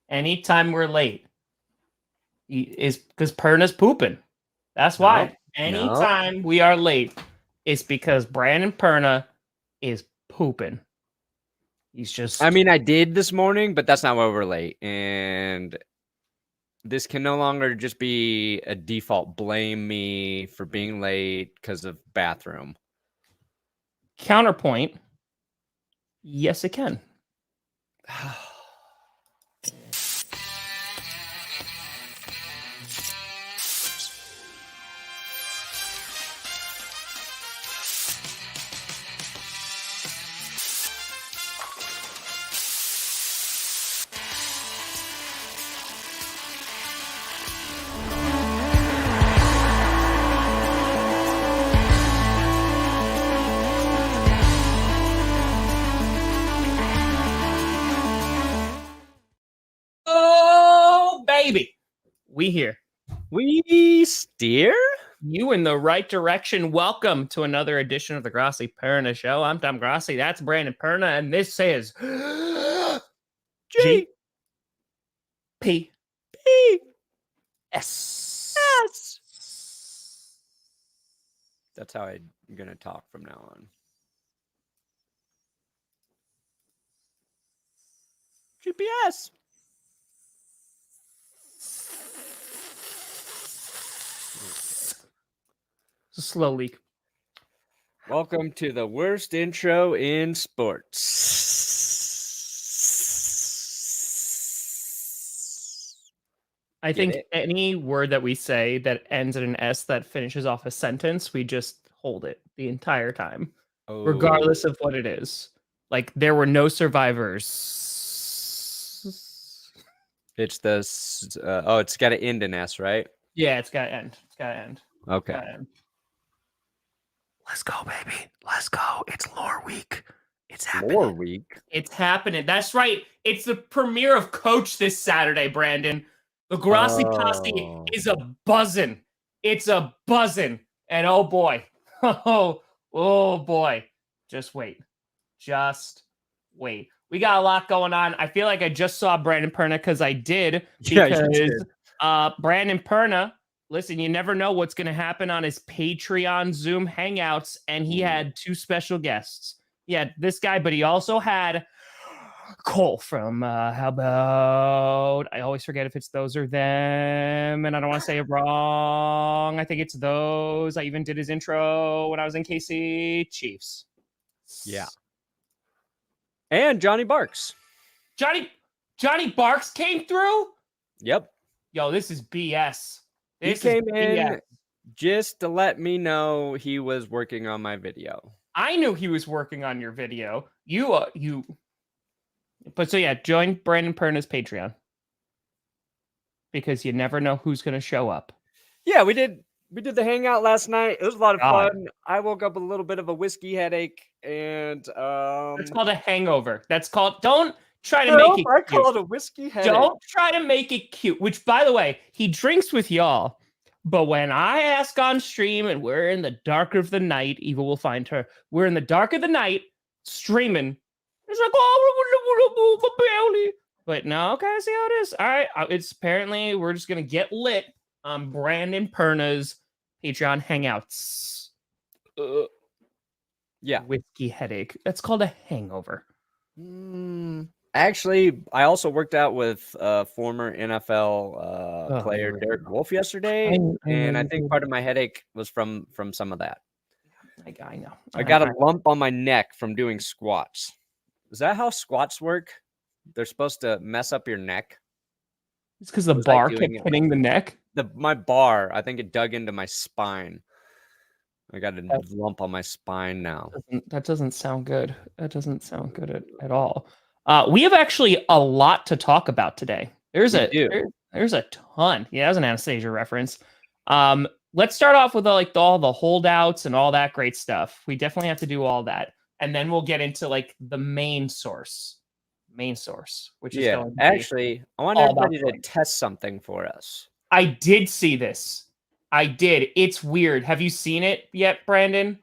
Anytime we're late is because Perna's pooping. That's why. Anytime we are late, it's because Brandon Perna is pooping. He's just. I mean, I did this morning, but that's not why we're late. And this can no longer just be a default blame me for being late because of bathroom. Counterpoint. Yes, it can. Oh, baby. We here. We steer? You in the right direction. Welcome to another edition of the Grossi Perna Show. I'm Tom Grossi. That's Brandon Perna, and this is G P P S. S. That's how I'm going to talk from now on. GPS. It's a slow leak. Welcome to the worst intro in sports. I think any word that we say that ends in an S that finishes off a sentence, we just hold it the entire time, regardless of what it is. Like, there were no survivors. It's this. It's got to end in S, right? Yeah, it's got to end. It's got to end. Okay. Gotta end. Let's go, baby. Let's go. It's lore week. It's happening. Lore week? It's happening. That's right. It's the premiere of Coach this Saturday, Brandon. The Grossi Posse is a buzzing. It's a buzzing. And oh boy. Oh boy. Just wait. Just wait. We got a lot going on. I feel like I just saw Brandon Perna because I did. Because Brandon Perna, listen, you never know what's going to happen on his Patreon Zoom Hangouts. And he had two special guests. He had this guy, but he also had Cole from how about, I always forget if it's those or them, and I don't want to say it wrong. I think it's those. I even did his intro when I was in KC Chiefs. Yeah. And Johnny Barks. Johnny Barks came through? Yep. Yo, this is BS. He came in just to let me know he was working on my video. I knew he was working on your video. But so yeah, join Brandon Perna's Patreon. Because you never know who's going to show up. Yeah, we did the hangout last night. It was a lot of fun. I woke up with a little bit of a whiskey headache, and that's called a hangover. Don't try to make it cute. I call it a whiskey headache. Don't try to make it cute. Which, by the way, he drinks with y'all. But when I ask on stream and we're in the dark of the night, Eva will find her. We're in the dark of the night streaming. It's like, oh, but no, okay, I see how it is. All right, it's apparently we're just gonna get lit on Brandon Perna's Patreon Hangouts. Yeah, whiskey headache. That's called a hangover. Actually, I also worked out with former NFL player Derek Wolfe yesterday, and I think part of my headache was from some of that. I know. I got a lump on my neck from doing squats. Is that how squats work? They're supposed to mess up your neck. It's because the bar kept hitting the neck. My bar, I think it dug into my spine. I got a lump on my spine now. That doesn't sound good. That doesn't sound good at all. We have actually a lot to talk about today. There's a ton. Yeah, that was an Anastasia reference. Let's start off with all the holdouts and all that great stuff. We definitely have to do all that. And then we'll get into the main source, which is going to actually, I want everybody to test something for us. I did see this. I did. It's weird. Have you seen it yet, Brandon?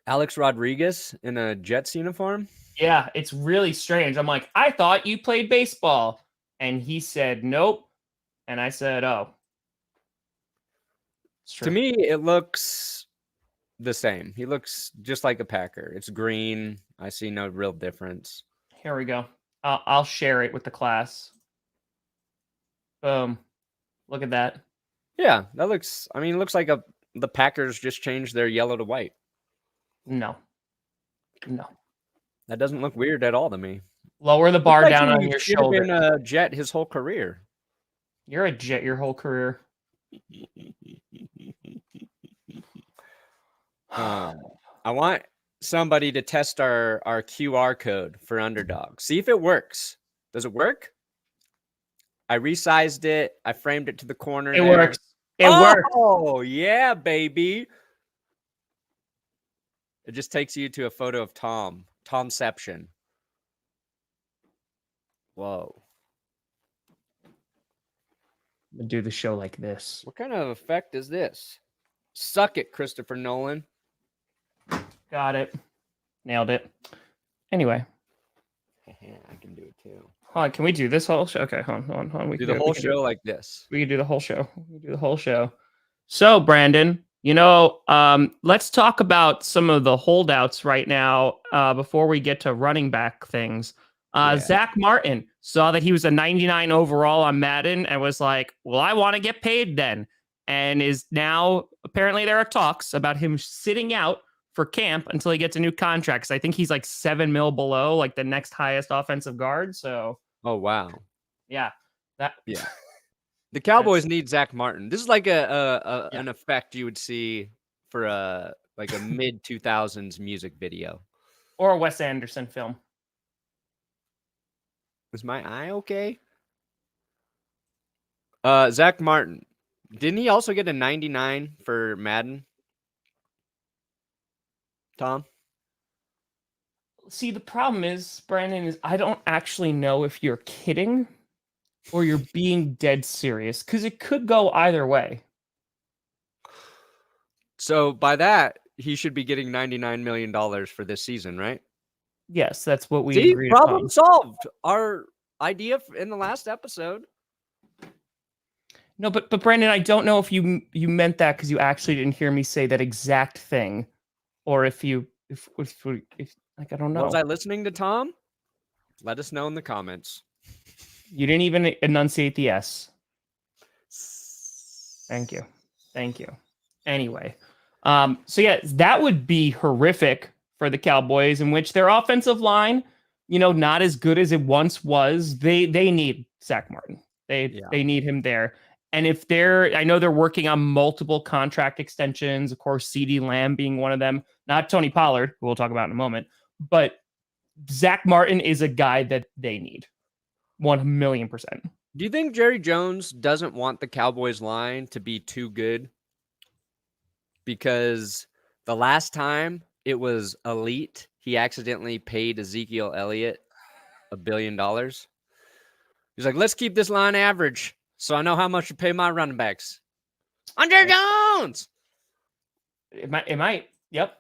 Alex Rodriguez in a Jets uniform? Yeah, it's really strange. I'm like, I thought you played baseball. And he said, nope. And I said, oh. It's true. To me, it looks the same. He looks just like a Packer. It's green. I see no real difference. Here we go. I'll share it with the class. Boom. Look at that. Yeah, that looks, I mean, it looks like the Packers just changed their yellow to white. No. That doesn't look weird at all to me. Lower the bar Looks like down on he your should have shoulder. been a Jet his whole career. You're a Jet your whole career. I want somebody to test our QR code for Underdog. See if it works. Does it work? I resized it. I framed it to the corner. It works. It works. Oh, yeah, baby. It just takes you to a photo of Tom. Tomception. Whoa. I'm gonna do the show like this. What kind of effect is this? Suck it, Christopher Nolan. Got it. Nailed it. Anyway. I can do it too. Hold on, can we do this whole show? Okay, hold on. We Do can the whole show like this. We can do the whole show. So, Brandon, let's talk about some of the holdouts right now before we get to running back things. Zach Martin saw that he was a 99 overall on Madden and was like, well, I want to get paid then. And is now, apparently there are talks about him sitting out for camp until he gets a new contract. Because I think he's like $7 million below, like the next highest offensive guard. So, oh, wow. Yeah. The Cowboys need Zach Martin. This is like an effect you would see for a mid 2000s music video or a Wes Anderson film. Is my eye okay? Zach Martin. Didn't he also get a 99 for Madden? Tom? See, the problem is, Brandon, is I don't actually know if you're kidding or you're being dead serious, because it could go either way. So by that, he should be getting $99 million for this season, right? Yes, that's what we agreed problem upon. Solved. Our idea in the last episode. No, but Brandon, I don't know if you meant that because you actually didn't hear me say that exact thing, or if like, I don't know. Was I listening to Tom? Let us know in the comments. You didn't even enunciate the S. Thank you. Anyway, so yeah, that would be horrific for the Cowboys, in which their offensive line, not as good as it once was. They need Zach Martin. They need him there. And I know they're working on multiple contract extensions, of course, CeeDee Lamb being one of them, not Tony Pollard, who we'll talk about in a moment, but Zach Martin is a guy that they need 1,000,000%. Do you think Jerry Jones doesn't want the Cowboys line to be too good? Because the last time it was elite, he accidentally paid Ezekiel Elliott $1 billion. He's like, let's keep this line average so I know how much to pay my running backs. On Jerry Jones! It might. Yep.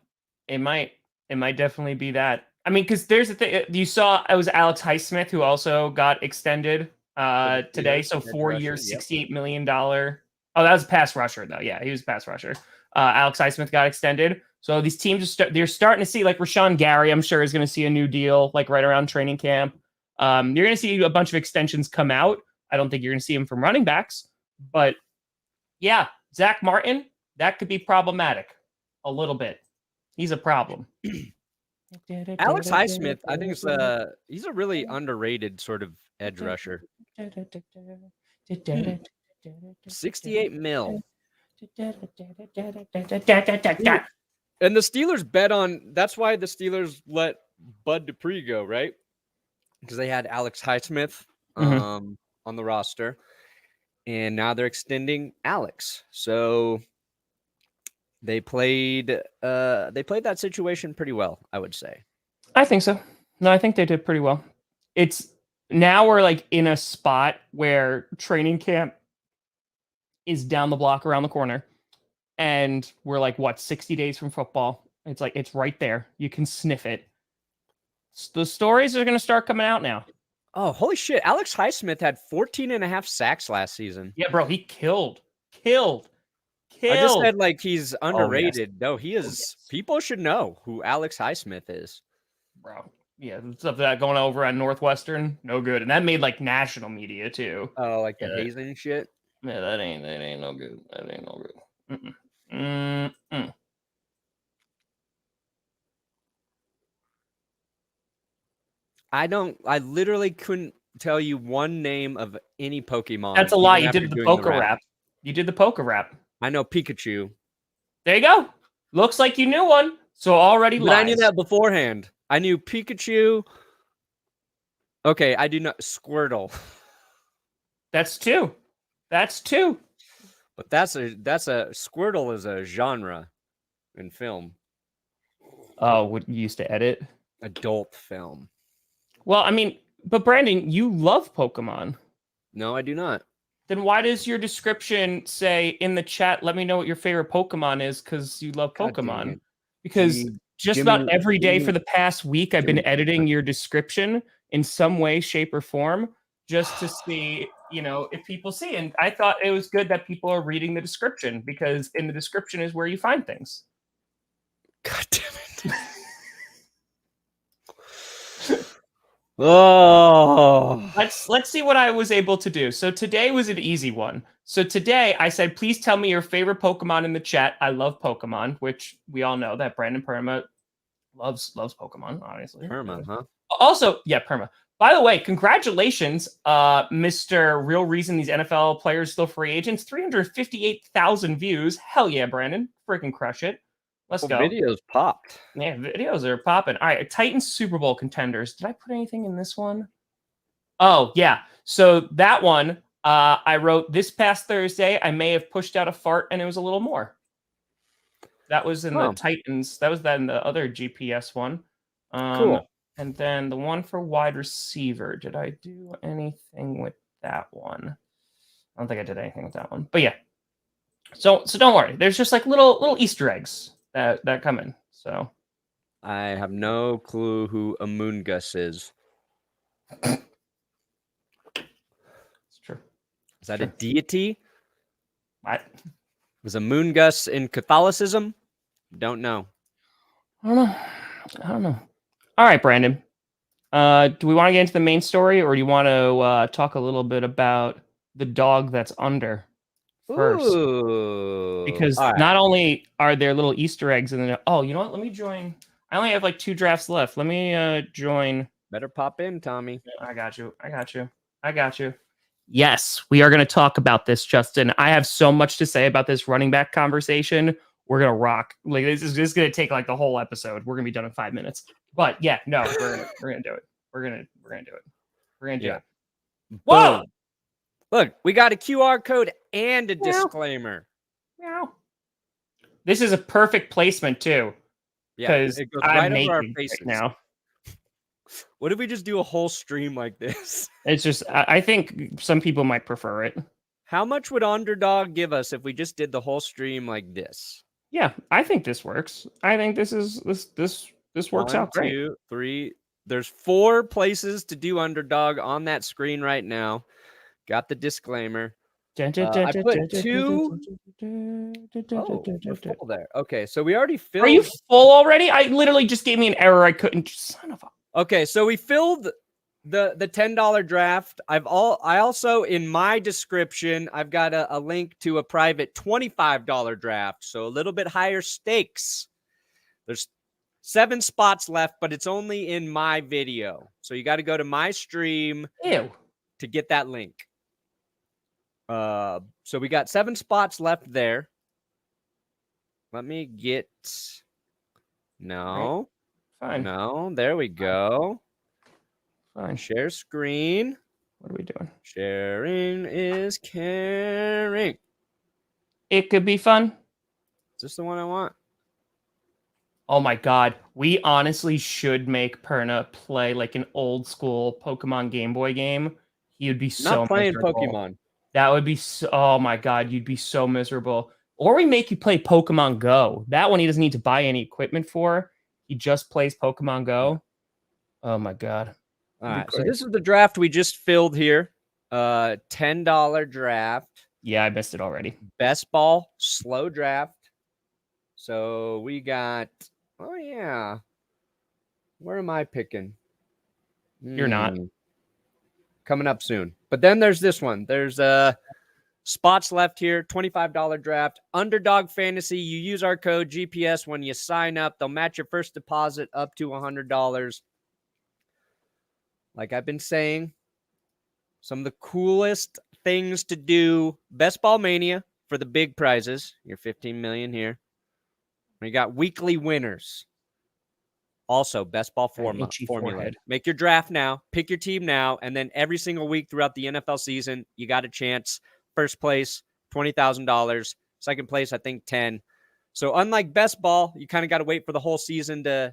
It might definitely be that. I mean, because there's the thing. You saw it was Alex Highsmith who also got extended today. So 4 years, $68 million. Oh, that was a pass rusher, though. Yeah, he was a pass rusher. Alex Highsmith got extended. So these teams, they're starting to see, like Rashawn Gary, I'm sure, is going to see a new deal, like right around training camp. You're going to see a bunch of extensions come out. I don't think you're going to see them from running backs. But, yeah, Zach Martin, that could be problematic a little bit. He's a problem. Alex Highsmith, I think he's a really underrated sort of edge rusher. 68 mil. And the Steelers bet on, that's why the Steelers let Bud Dupree go, right? Because they had Alex Highsmith on the roster, and now they're extending Alex. So they played that situation pretty well, I would say. I think so. No, I think they did pretty well. It's now we're like in a spot where training camp is down the block around the corner, and we're like 60 days from football. It's like it's right there. You can sniff it. The stories are going to start coming out now. Oh, holy shit. Alex Highsmith had 14 and a half sacks last season. Yeah, bro, he killed. I just said like he's Oh, yes. underrated. No, he is. Yes. People should know who Alex Highsmith is. Bro. Yeah, the stuff that going over on Northwestern, no good. And that made like national media too. Oh, like the Yeah. hazing shit? Yeah, that ain't no good. That ain't no good. I literally couldn't tell you one name of any Pokemon. That's a lie. even You after did the doing poker rap. You did the poker rap. I know Pikachu. There you go. Looks like you knew one. So already But lies. I knew that beforehand. I knew Pikachu. Okay, I do not Squirtle. That's two. But that's a Squirtle is a genre in film. Oh, what you used to edit? Adult film. Well, I mean, but Brandon, you love Pokemon. No, I do not. Then why does your description say in the chat, let me know what your favorite Pokemon is because you love Pokemon? Because just about every day for the past week, I've been editing your description in some way, shape, or form just to see, if people see. And I thought it was good that people are reading the description because in the description is where you find things. God damn it. Oh, let's see what I was able to do. So today was an easy one. So today I said, please tell me your favorite Pokemon in the chat. I love Pokemon, which we all know that Brandon Perma loves Pokemon, obviously. Perma, huh? Also, yeah, Perma. By the way, congratulations, Mr. Real Reason these NFL players still free agents. 358,000 views. Hell yeah, Brandon. Freaking crush it. Let's go. Videos popped. Yeah, videos are popping. All right, Titans Super Bowl contenders. Did I put anything in this one? Oh, yeah. So that one, I wrote this past Thursday. I may have pushed out a fart and it was a little more. That was in the Titans. That was in the other GPS one. Cool. And then the one for wide receiver. Did I do anything with that one? I don't think I did anything with that one. But yeah. So don't worry. There's just like little Easter eggs that come in. So I have no clue who Amoongus is. It's true. Is that a deity? What? Was Amoongus in Catholicism? Don't know. I don't know. All right, Brandon. Do we want to get into the main story, or do you want to talk a little bit about the dog that's under first? Ooh. Because not only are there little Easter eggs in the you know what? Let me join. I only have like 2 drafts left. Let me join. Better pop in, Tommy. I got you. Yes, we are going to talk about this, Justin. I have so much to say about this running back conversation. We're going to rock. Like this is just going to take like the whole episode. We're going to be done in 5 minutes. But yeah, no, we're going to do it. We're going to do it. We're going to do it. Whoa! Boom. Look, we got a QR code and a disclaimer. Meow. This is a perfect placement too. Because it goes right over our faces now. What if we just do a whole stream like this? It's just, I think some people might prefer it. How much would Underdog give us if we just did the whole stream like this? Yeah, I think this works. I think this works out great. 1, 2, 3. There's 4 places to do Underdog on that screen right now. Got the disclaimer. I put 2. Oh, we're full there. Okay, so we already filled. Are you full already? I literally just gave me an error. I couldn't. Son of a. Okay, so we filled the $10 draft. I also in my description I've got a link to a private $25 draft, so a little bit higher stakes. There's 7 spots left, but it's only in my video, so you got to go to my stream to get that link. So we got 7 spots left there. Let me get Fine. No, there we go. Fine. Share screen. What are we doing? Sharing is caring. It could be fun. Is this the one I want? Oh my god. We honestly should make Perna play like an old school Pokemon Game Boy game. He would be so not playing miserable. Pokemon. That would be so, oh my god, you'd be so miserable. Or we make you play Pokemon Go. That one he doesn't need to buy any equipment for. He just plays Pokemon Go. Oh my god. All right. So this is the draft we just filled here. $10 draft. Yeah, I missed it already. Best ball, slow draft. So we got, oh yeah. Where am I picking? You're not. Coming up soon. But then there's this one. There's spots left here, $25 draft. Underdog Fantasy. You use our code GPS when you sign up. They'll match your first deposit up to $100. Like I've been saying, some of the coolest things to do. Best Ball Mania for the big prizes. Your $15 million here. We got weekly winners. Also, best ball formula. Make your draft now, pick your team now, and then every single week throughout the NFL season, you got a chance. First place, $20,000. Second place, I think 10. So unlike best ball, you kind of got to wait for the whole season to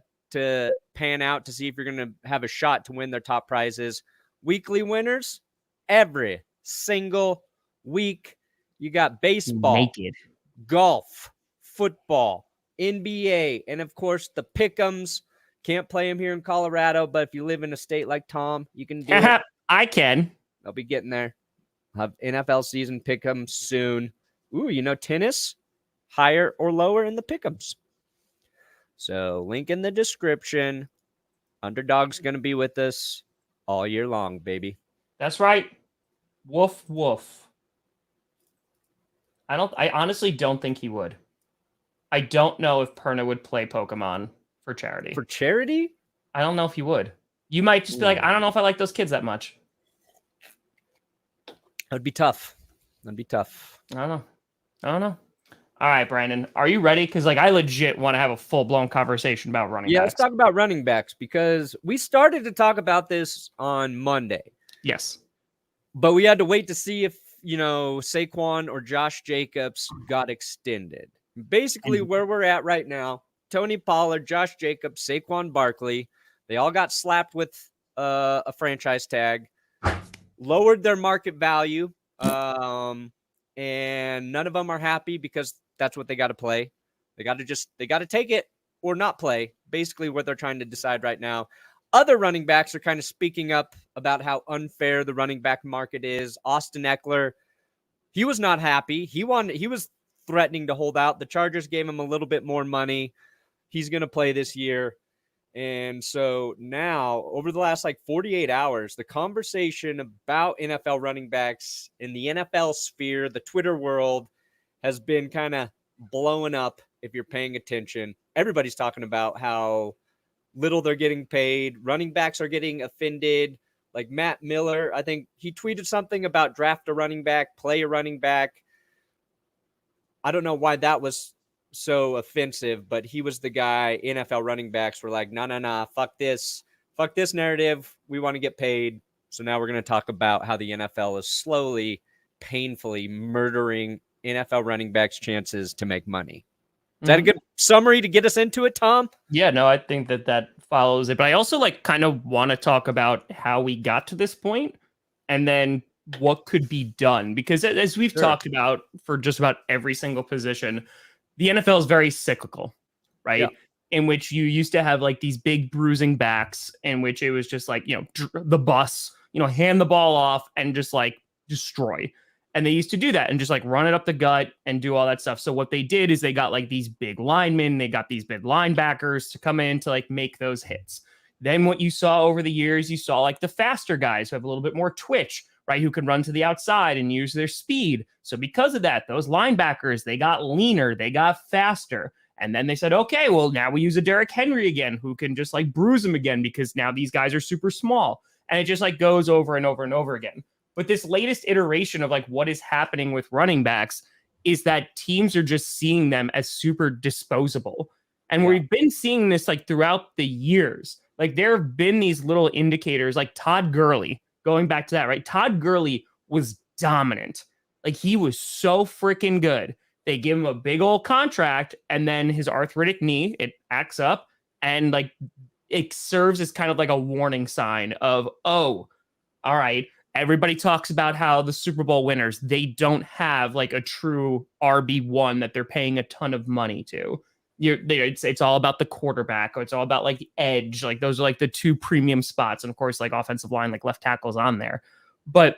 pan out to see if you're going to have a shot to win their top prizes. Weekly winners, every single week. You got baseball, golf, football, NBA, and of course the pick'ems. Can't play them here in Colorado, but if you live in a state like Tom, you can do it. I can. I'll be getting there. I'll have NFL season pick'ems soon. Ooh, tennis, higher or lower in the pick'ems. So link in the description. Underdog's going to be with us all year long, baby. That's right. Woof, woof. I honestly don't think he would. I don't know if Perna would play Pokemon for charity. For charity? I don't know if he would. You might just be like, I don't know if I like those kids that much. That'd be tough. I don't know. All right, Brandon, are you ready? Because I legit want to have a full-blown conversation about running backs. Yeah, let's talk about running backs because we started to talk about this on Monday. Yes. But we had to wait to see if, Saquon or Josh Jacobs got extended. Basically, where we're at right now, Tony Pollard, Josh Jacobs, Saquon Barkley, they all got slapped with a franchise tag, lowered their market value, and none of them are happy because that's what they got to play. They got to take it or not play, basically what they're trying to decide right now. Other running backs are kind of speaking up about how unfair the running back market is. Austin Eckler, he was not happy. He was threatening to hold out. The Chargers gave him a little bit more money. He's going to play this year. And so now, over the last 48 hours, the conversation about NFL running backs in the NFL sphere, the Twitter world, has been kind of blowing up if you're paying attention. Everybody's talking about how little they're getting paid. Running backs are getting offended. Like Matt Miller, I think he tweeted something about draft a running back, play a running back. I don't know why that was so offensive, but he was the guy. NFL running backs were like, no, fuck this narrative. We want to get paid. So now we're going to talk about how the NFL is slowly, painfully murdering NFL running backs' chances to make money. Is that a good summary to get us into it, Tom? Yeah, no, I think that follows it. But I also kind of want to talk about how we got to this point and then what could be done. Because as we've talked about for just about every single position, the NFL is very cyclical, right? Yeah. In which you used to have these big bruising backs in which it was just the bus, hand the ball off and just destroy. And they used to do that and just run it up the gut and do all that stuff. So what they did is they got these big linemen, they got these big linebackers to come in to make those hits. Then what you saw over the years, you saw the faster guys who have a little bit more twitch, right? Who can run to the outside and use their speed. So because of that, those linebackers, they got leaner, they got faster. And then they said, okay, well, now we use a Derrick Henry again, who can just bruise them again because now these guys are super small. And it just goes over and over and over again. But this latest iteration of what is happening with running backs is that teams are just seeing them as super disposable. And we've been seeing this throughout the years. There have been these little indicators Todd Gurley, going back to that, right? Todd Gurley was dominant. He was so freaking good. They give him a big old contract and then his arthritic knee, it acts up and it serves as kind of a warning sign of, oh, all right. Everybody talks about how the Super Bowl winners, they don't have a true RB1 that they're paying a ton of money to. It's all about the quarterback, or it's all about like the edge. Like those are like the two premium spots. And of course, like offensive line, like left tackle's on there. But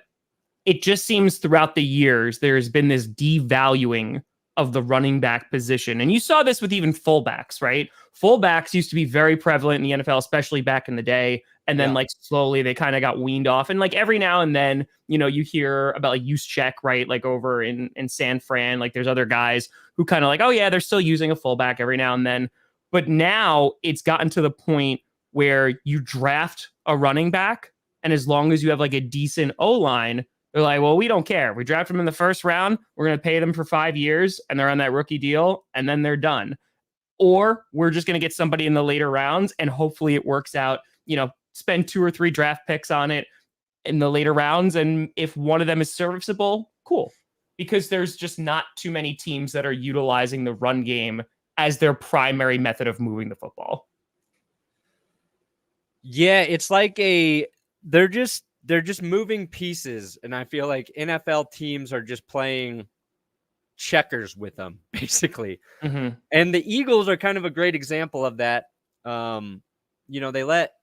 it just seems throughout the years, there's been this devaluing of the running back position. And you saw this with even fullbacks, right? Fullbacks used to be very prevalent in the NFL, especially back in the day. And then like slowly they kind of got weaned off. And like every now and then, you hear about like Juszczyk, right? Like over in San Fran, like there's other guys who kind of like, oh yeah, they're still using a fullback every now and then. But now it's gotten to the point where you draft a running back, and as long as you have like a decent O-line, they're like, well, we don't care. We draft them in the first round. We're going to pay them for 5 years, and they're on that rookie deal, and then they're done. Or we're just going to get somebody in the later rounds, and hopefully it works out, spend 2 or 3 draft picks on it in the later rounds. And if one of them is serviceable, cool. Because there's just not too many teams that are utilizing the run game as their primary method of moving the football. Yeah, it's like they're just moving pieces, and I feel like NFL teams are just playing checkers with them, basically. Mm-hmm. And the Eagles are kind of a great example of that. They let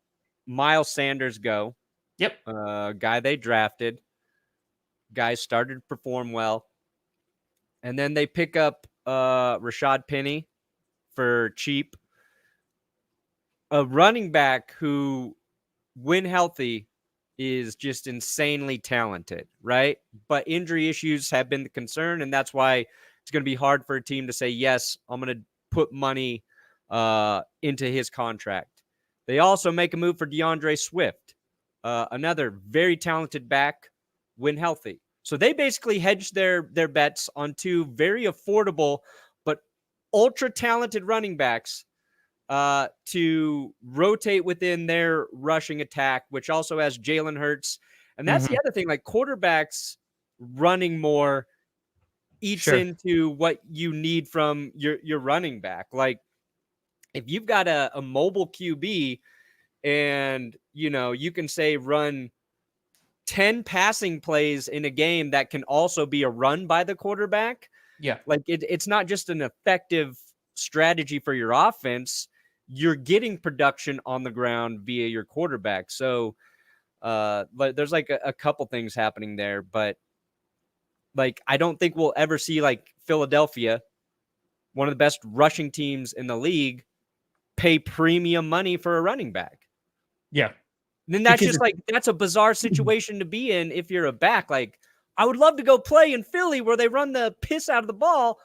Miles Sanders go. Yep. Guy they drafted. Guys started to perform well. And then they pick up Rashad Penny for cheap. A running back who, when healthy, is just insanely talented, right? But injury issues have been the concern, and that's why it's going to be hard for a team to say, yes, I'm going to put money into his contract. They also make a move for DeAndre Swift, another very talented back when healthy. So they basically hedged their bets on 2 very affordable but ultra talented running backs to rotate within their rushing attack, which also has Jalen Hurts. And that's the other thing, like quarterbacks running more eats into what you need from your running back. Like if you've got a mobile QB and, you can say run 10 passing plays in a game that can also be a run by the quarterback. Yeah. Like it's not just an effective strategy for your offense. You're getting production on the ground via your quarterback. So there's like a couple things happening there, but like I don't think we'll ever see like Philadelphia, one of the best rushing teams in the league, pay premium money for a running back. Yeah. Then that's just like, that's a bizarre situation to be in if you're a back. Like, I would love to go play in Philly where they run the piss out of the ball,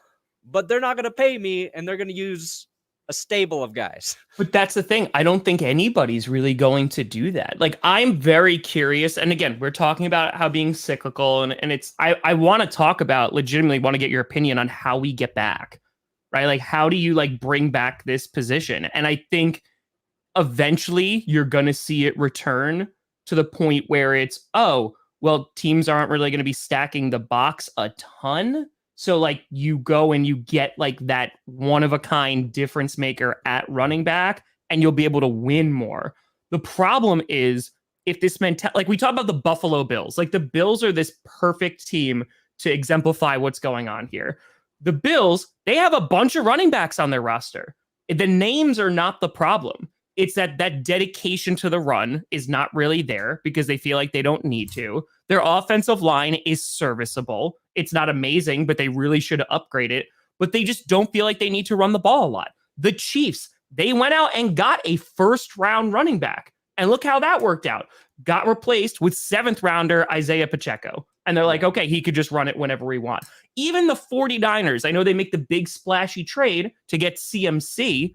but they're not going to pay me and they're going to use a stable of guys. But that's the thing. I don't think anybody's really going to do that. Like, I'm very curious. And again, we're talking about how being cyclical, and it's, I want to talk about, legitimately want to get your opinion on how we get back, right? Like, how do you like bring back this position? And I think eventually you're going to see it return to the point where it's, oh, well, teams aren't really going to be stacking the box a ton. So like you go and you get like that one of a kind difference maker at running back, and you'll be able to win more. The problem is if this like we talk about the Buffalo Bills, like the Bills are this perfect team to exemplify what's going on here. The Bills, they have a bunch of running backs on their roster. The names are not the problem. It's that dedication to the run is not really there because they feel like they don't need to. Their offensive line is serviceable. It's not amazing, but they really should upgrade it. But they just don't feel like they need to run the ball a lot. The Chiefs, they went out and got a first-round running back. And look how that worked out. Got replaced with 7th-rounder Isaiah Pacheco. And they're like, okay, he could just run it whenever we want. Even the 49ers, I know they make the big splashy trade to get CMC,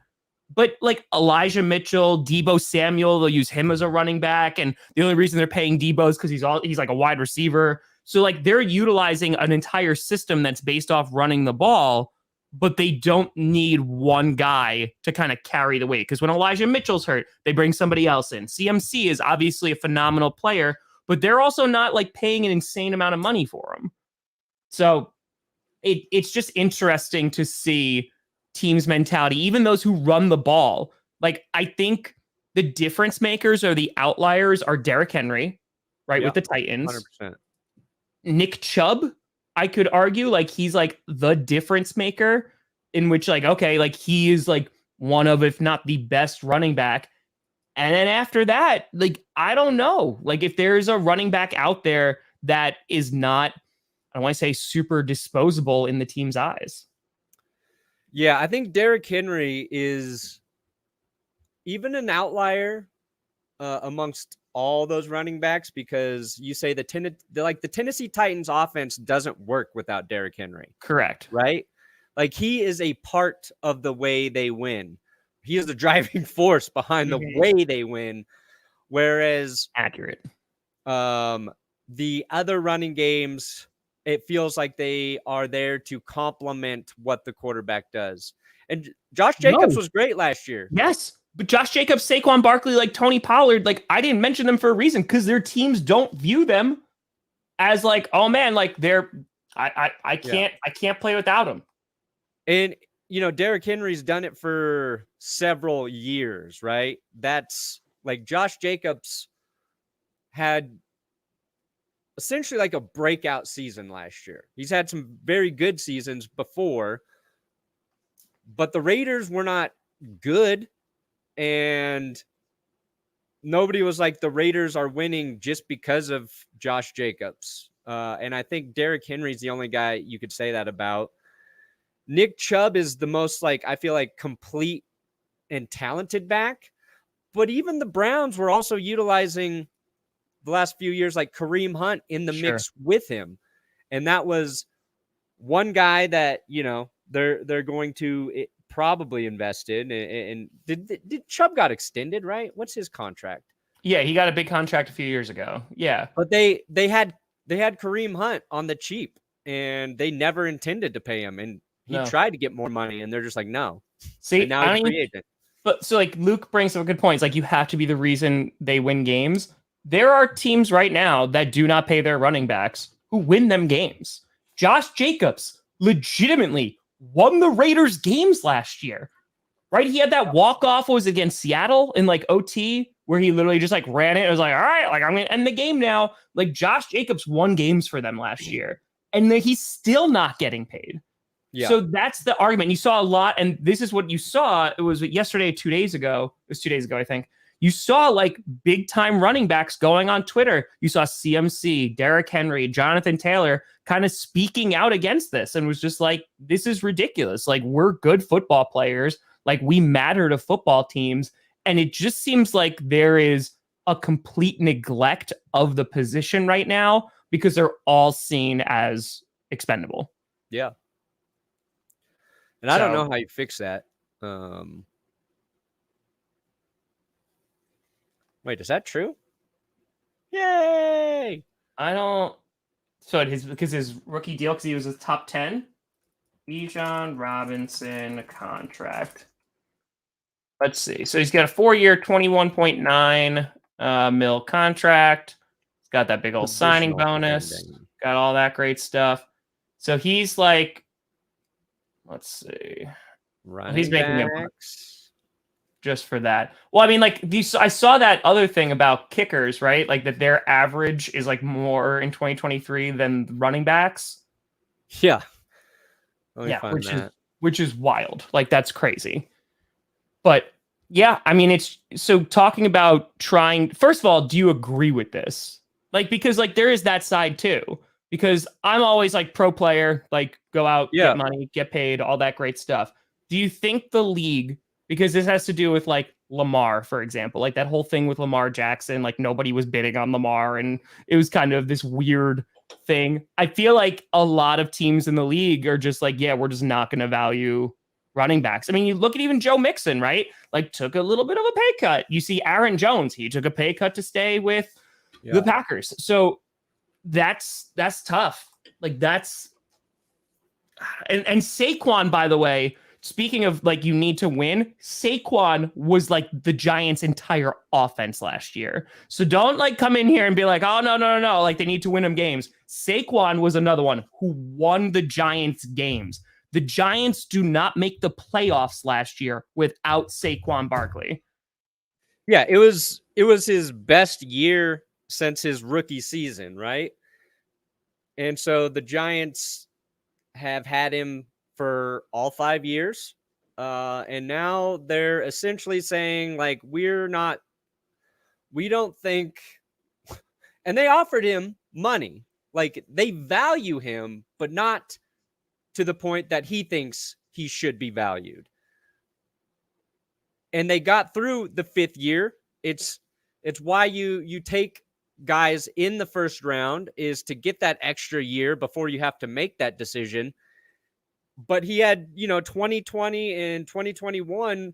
but like Elijah Mitchell, Deebo Samuel, they'll use him as a running back. And the only reason they're paying Deebo is because he's like a wide receiver. So like they're utilizing an entire system that's based off running the ball, but they don't need one guy to kind of carry the weight. Because when Elijah Mitchell's hurt, they bring somebody else in. CMC is obviously a phenomenal player, but they're also not like paying an insane amount of money for him. So it's just interesting to see teams' mentality, even those who run the ball. Like, I think the difference makers or the outliers are Derrick Henry, right, with the Titans. 100%. Nick Chubb, I could argue, like, he's like the difference maker in which like, okay, like he is like one of, if not the best running back. And then after that, like, I don't know, like if there's a running back out there that is not, I don't want to say super disposable in the team's eyes. Yeah, I think Derrick Henry is even an outlier amongst all those running backs, because you say the Tennessee Titans offense doesn't work without Derrick Henry. Correct. Right? Like he is a part of the way they win. He is the driving force behind the way they win. Whereas accurate. The other running games, it feels like they are there to complement what the quarterback does. And Josh Jacobs was great last year. Yes. But Josh Jacobs, Saquon Barkley, like Tony Pollard, like I didn't mention them for a reason because their teams don't view them as like, oh man, like I can't play without them. And you know, Derrick Henry's done it for several years, right? That's like Josh Jacobs had essentially like a breakout season last year. He's had some very good seasons before, but the Raiders were not good. And nobody was like, the Raiders are winning just because of Josh Jacobs. And I think Derrick Henry's the only guy you could say that about. Nick Chubb is the most, like, I feel like complete and talented back. But even the Browns were also utilizing the last few years like Kareem Hunt in the mix with him. And that was one guy that, you know, they're going to probably invest in. And did Chubb got extended, right? What's his contract? Yeah, he got a big contract a few years ago. Yeah. But they had Kareem Hunt on the cheap, and they never intended to pay him. And he tried to get more money, and they're just like, no. See, and now he's free agent. But so like Luke brings some good points. Like you have to be the reason they win games. There are teams right now that do not pay their running backs who win them games. Josh Jacobs legitimately won the Raiders games last year, right? He had that walk-off, was against Seattle in like OT, where he literally just like ran it. It was like, all right, like I'm going to end the game now. Like Josh Jacobs won games for them last year, and then he's still not getting paid. Yeah. So that's the argument. You saw a lot, and this is what you saw. It was yesterday, 2 days ago. It was 2 days ago, I think. You saw like big time running backs going on Twitter. You saw CMC, Derrick Henry, Jonathan Taylor kind of speaking out against this and was just like, this is ridiculous. Like, we're good football players. Like, we matter to football teams. And it just seems like there is a complete neglect of the position right now because they're all seen as expendable. Yeah. And I don't know how you fix that. Wait, is that true? Yay! I don't. So because his rookie deal, because he was a top 10. Bijan Robinson contract. Let's see. So he's got a 4-year, $21.9 mil contract. He's got that big old signing bonus. Got all that great stuff. So he's like, let's see. He's making a just for that. Well, I mean, like I saw that other thing about kickers, right? Like that their average is like more in 2023 than running backs. Yeah. Which is wild. Like that's crazy. But yeah, I mean, it's so talking about trying. First of all, do you agree with this? Like, because like there is that side too. Because I'm always like pro player, like go out, get money, get paid, all that great stuff. Do you think the league, because this has to do with like Lamar, for example, like that whole thing with Lamar Jackson, like nobody was bidding on Lamar and it was kind of this weird thing. I feel like a lot of teams in the league are just like, yeah, we're just not going to value running backs. I mean, you look at even Joe Mixon, right? Like took a little bit of a pay cut. You see Aaron Jones, he took a pay cut to stay with the Packers. So that's tough. Like that's, and Saquon, by the way, speaking of like, you need to win, Saquon was like the Giants' entire offense last year. So don't like come in here and be like, oh, no. Like they need to win them games. Saquon was another one who won the Giants games. The Giants do not make the playoffs last year without Saquon Barkley. Yeah, it was his best year since his rookie season, right? And so the Giants have had him for all 5 years. And now they're essentially saying, like, we don't think, and they offered him money. Like, they value him, but not to the point that he thinks he should be valued. And they got through the 5th year. It's why you take guys in the first round, is to get that extra year before you have to make that decision. But he had, 2020 and 2021,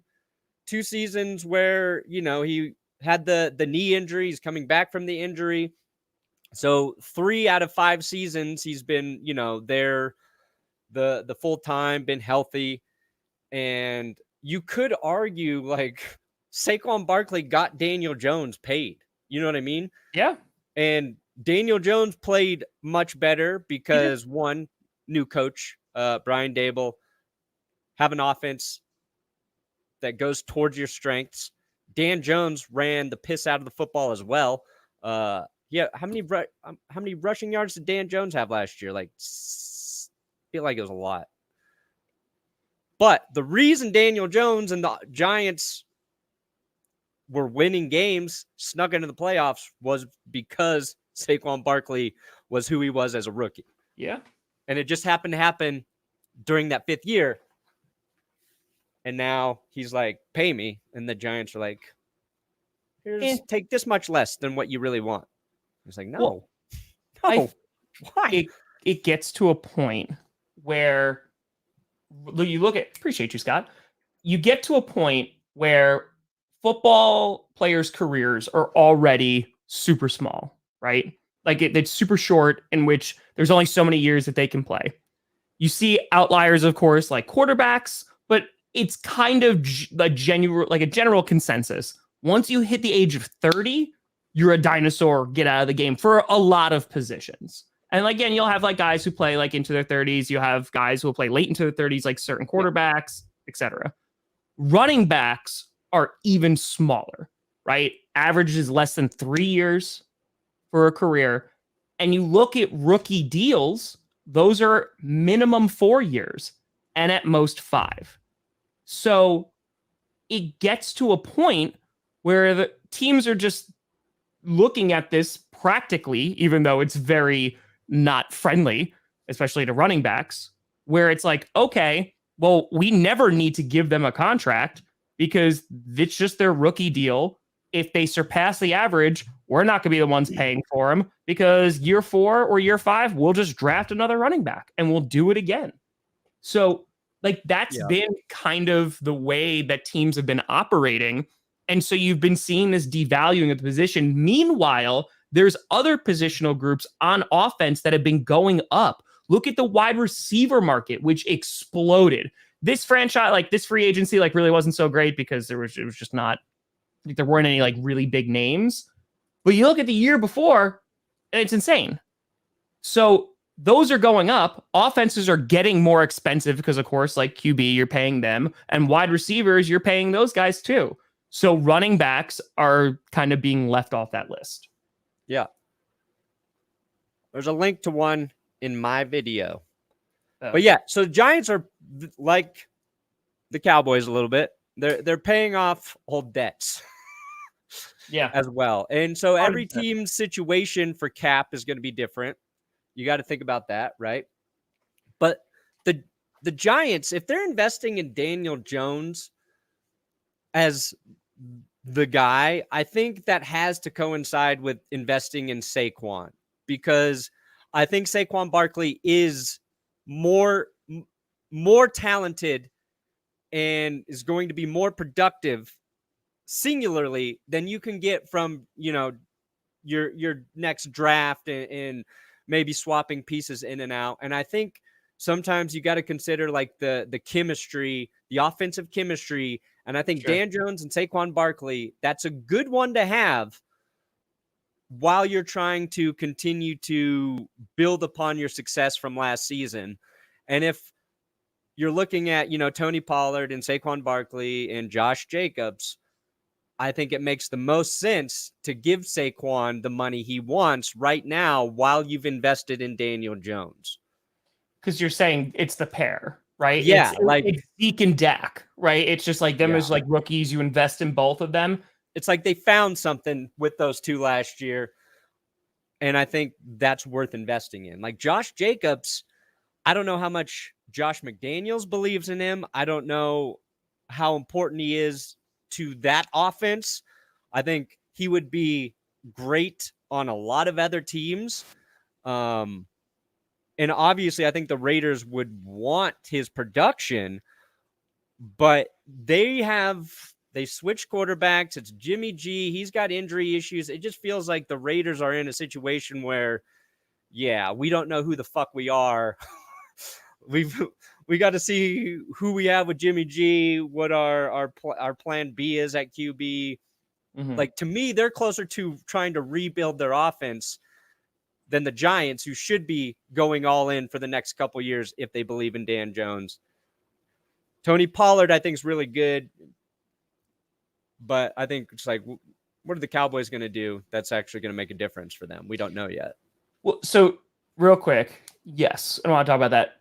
2 seasons where, he had the knee injury. He's coming back from the injury. So 3 out of 5 seasons, he's been, there the full time, been healthy. And you could argue, like, Saquon Barkley got Daniel Jones paid. You know what I mean? Yeah. And Daniel Jones played much better because, one, new coach, Brian Dable, have an offense that goes towards your strengths. Dan Jones ran the piss out of the football as well. Yeah, how many rushing yards did Dan Jones have last year? Like, feel like it was a lot. But the reason Daniel Jones and the Giants were winning games, snuck into the playoffs, was because Saquon Barkley was who he was as a rookie. Yeah. And it just happened to happen during that 5th year. And now he's like, pay me. And the Giants are like, take this much less than what you really want. He's like, no. Why? It gets to a point where you look at, appreciate you, Scott. You get to a point where football players' careers are already super small, right? Like it's super short, in which there's only so many years that they can play. You see outliers, of course, like quarterbacks, but it's kind of a general consensus. Once you hit the age of 30, you're a dinosaur, get out of the game for a lot of positions. And again, you'll have like guys who play like into their 30s. You have guys who will play late into their 30s, like certain quarterbacks, etc. Running backs are even smaller, right? Average is less than 3 years for a career. And you look at rookie deals, those are minimum 4 years and at most 5. So it gets to a point where the teams are just looking at this practically, even though it's very not friendly, especially to running backs, where it's like, okay, well, we never need to give them a contract because it's just their rookie deal. If they surpass the average, we're not going to be the ones paying for them, because year 4 or year 5, we'll just draft another running back and we'll do it again. So like that's been kind of the way that teams have been operating. And so you've been seeing this devaluing of the position. Meanwhile, there's other positional groups on offense that have been going up. Look at the wide receiver market, which exploded. This franchise, like this free agency, like really wasn't so great because it was just not, like there weren't any like really big names. But you look at the year before, and it's insane. So those are going up. Offenses are getting more expensive because, of course, like QB, you're paying them, and wide receivers, you're paying those guys too. So running backs are kind of being left off that list. Yeah. There's a link to one in my video. Oh. But yeah, so the Giants are like the Cowboys a little bit. They're paying off old debts. Yeah. As well. And so every team's situation for cap is going to be different. You got to think about that, right? But the Giants, if they're investing in Daniel Jones as the guy, I think that has to coincide with investing in Saquon, because I think Saquon Barkley is more talented and is going to be more productive singularly than you can get from, your next draft and maybe swapping pieces in and out. And I think sometimes you got to consider like the chemistry, the offensive chemistry. And I think Dan Jones and Saquon Barkley, that's a good one to have while you're trying to continue to build upon your success from last season. And if you're looking at, Tony Pollard and Saquon Barkley and Josh Jacobs, I think it makes the most sense to give Saquon the money he wants right now while you've invested in Daniel Jones. Because you're saying it's the pair, right? Yeah, It's Zeke and Dak, right? It's just like them as like rookies. You invest in both of them. It's like they found something with those two last year, and I think that's worth investing in. Like Josh Jacobs, I don't know how much Josh McDaniels believes in him. I don't know how important he is to that offense. I think he would be great on a lot of other teams. And obviously, I think the Raiders would want his production, but they switched quarterbacks. It's Jimmy G. He's got injury issues. It just feels like the Raiders are in a situation where, we don't know who the fuck we are. We got to see who we have with Jimmy G, what our plan B is at QB. Mm-hmm. Like, to me, they're closer to trying to rebuild their offense than the Giants, who should be going all in for the next couple years if they believe in Dan Jones. Tony Pollard, I think, is really good, but I think it's like, what are the Cowboys going to do that's actually going to make a difference for them? We don't know yet. Well, so real quick, yes, I don't want to talk about that.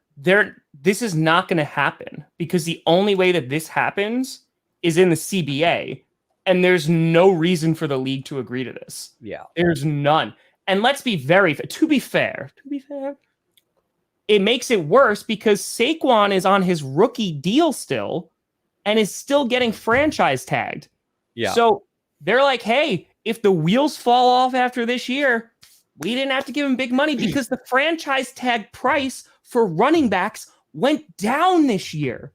This is not going to happen because the only way that this happens is in the CBA, and there's no reason for the league to agree to this. Yeah, there's none. And let's be to be fair, it makes it worse because Saquon is on his rookie deal still and is still getting franchise tagged. Yeah. So they're like, hey, if the wheels fall off after this year, we didn't have to give him big money because the franchise tag price for running backs went down this year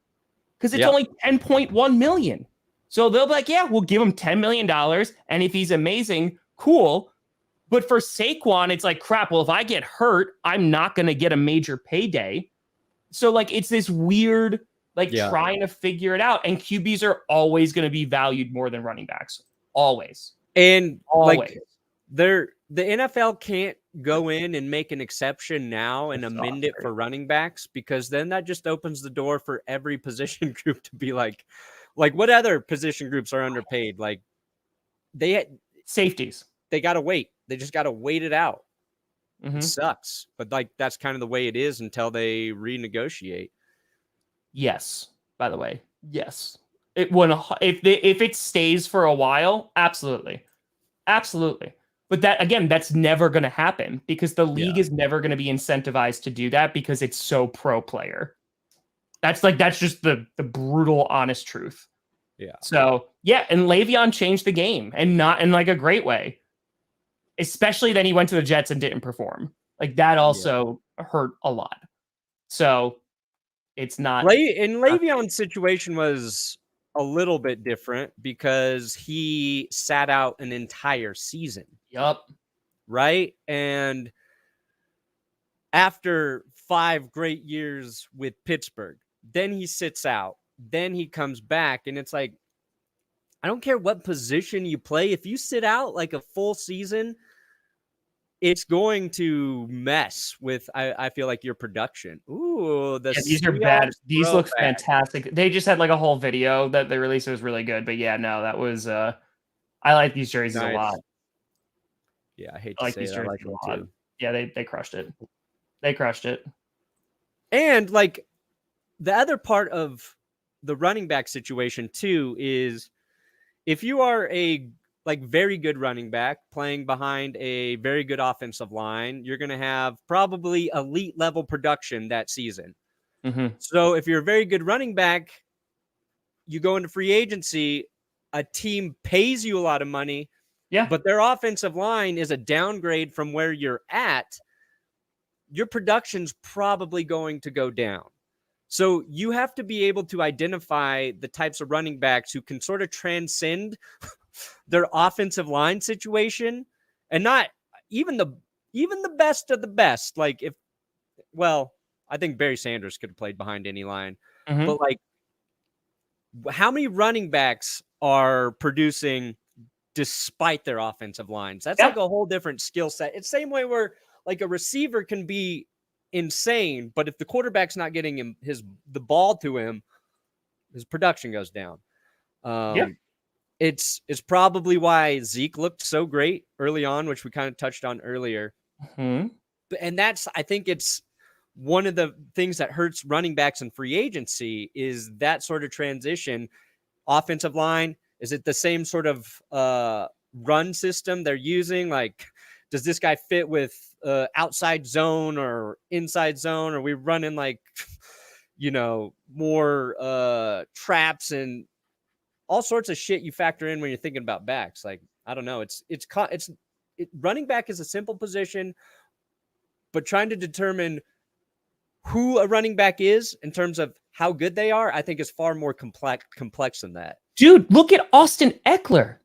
because it's only $10.1 million. So they'll be like, yeah, we'll give him $10 million. And if he's amazing, cool. But for Saquon, it's like, crap, well, if I get hurt, I'm not going to get a major payday. So, like, it's this weird, trying to figure it out. And QBs are always going to be valued more than running backs. Always. And, always. The NFL can't go in and make an exception now and amend it for running backs, because then that just opens the door for every position group to be like what other position groups are underpaid? Like, safeties. They got to wait. They just got to wait it out. Mm-hmm. It sucks, but that's kind of the way it is until they renegotiate. Yes. By the way, yes. If it stays for a while, absolutely. But that's never going to happen because the league is never going to be incentivized to do that because it's so pro player. That's just the brutal, honest truth. Yeah. So and Le'Veon changed the game, and not in a great way. Especially then he went to the Jets and didn't perform. That also hurt a lot. So it's not. And Le'Veon's situation was a little bit different because he sat out an entire season. Yup. Right? And after 5 great years with Pittsburgh, then he sits out. Then he comes back, and it's like, I don't care what position you play. If you sit out a full season, it's going to mess with, I feel like, your production. Ooh, these are bad. These look fantastic. They just had a whole video that they released. It was really good. But that was I like these jerseys a lot. Yeah, I hate to say it. I like them too. Yeah, they crushed it. They crushed it. And the other part of the running back situation too is, if you are a very good running back playing behind a very good offensive line, you're going to have probably elite level production that season. Mm-hmm. So if you're a very good running back, you go into free agency, a team pays you a lot of money, but their offensive line is a downgrade from where you're at, your production's probably going to go down. So you have to be able to identify the types of running backs who can sort of transcend their offensive line situation, and not even the best of the best. I think Barry Sanders could have played behind any line, but how many running backs are producing despite their offensive lines? That's a whole different skill set. It's the same way where a receiver can be insane, but if the quarterback's not getting him the ball to him, his production goes down. It's probably why Zeke looked so great early on, which we kind of touched on earlier. Mm-hmm. And I think it's one of the things that hurts running backs in free agency is that sort of transition. Offensive line, is it the same sort of run system they're using? Like, does this guy fit with outside zone or inside zone? Are we running like, more traps and all sorts of shit you factor in when you're thinking about backs? Like, I don't know. Running back is a simple position, but trying to determine who a running back is in terms of how good they are, I think is far more complex than that. Dude, look at Austin Eckler.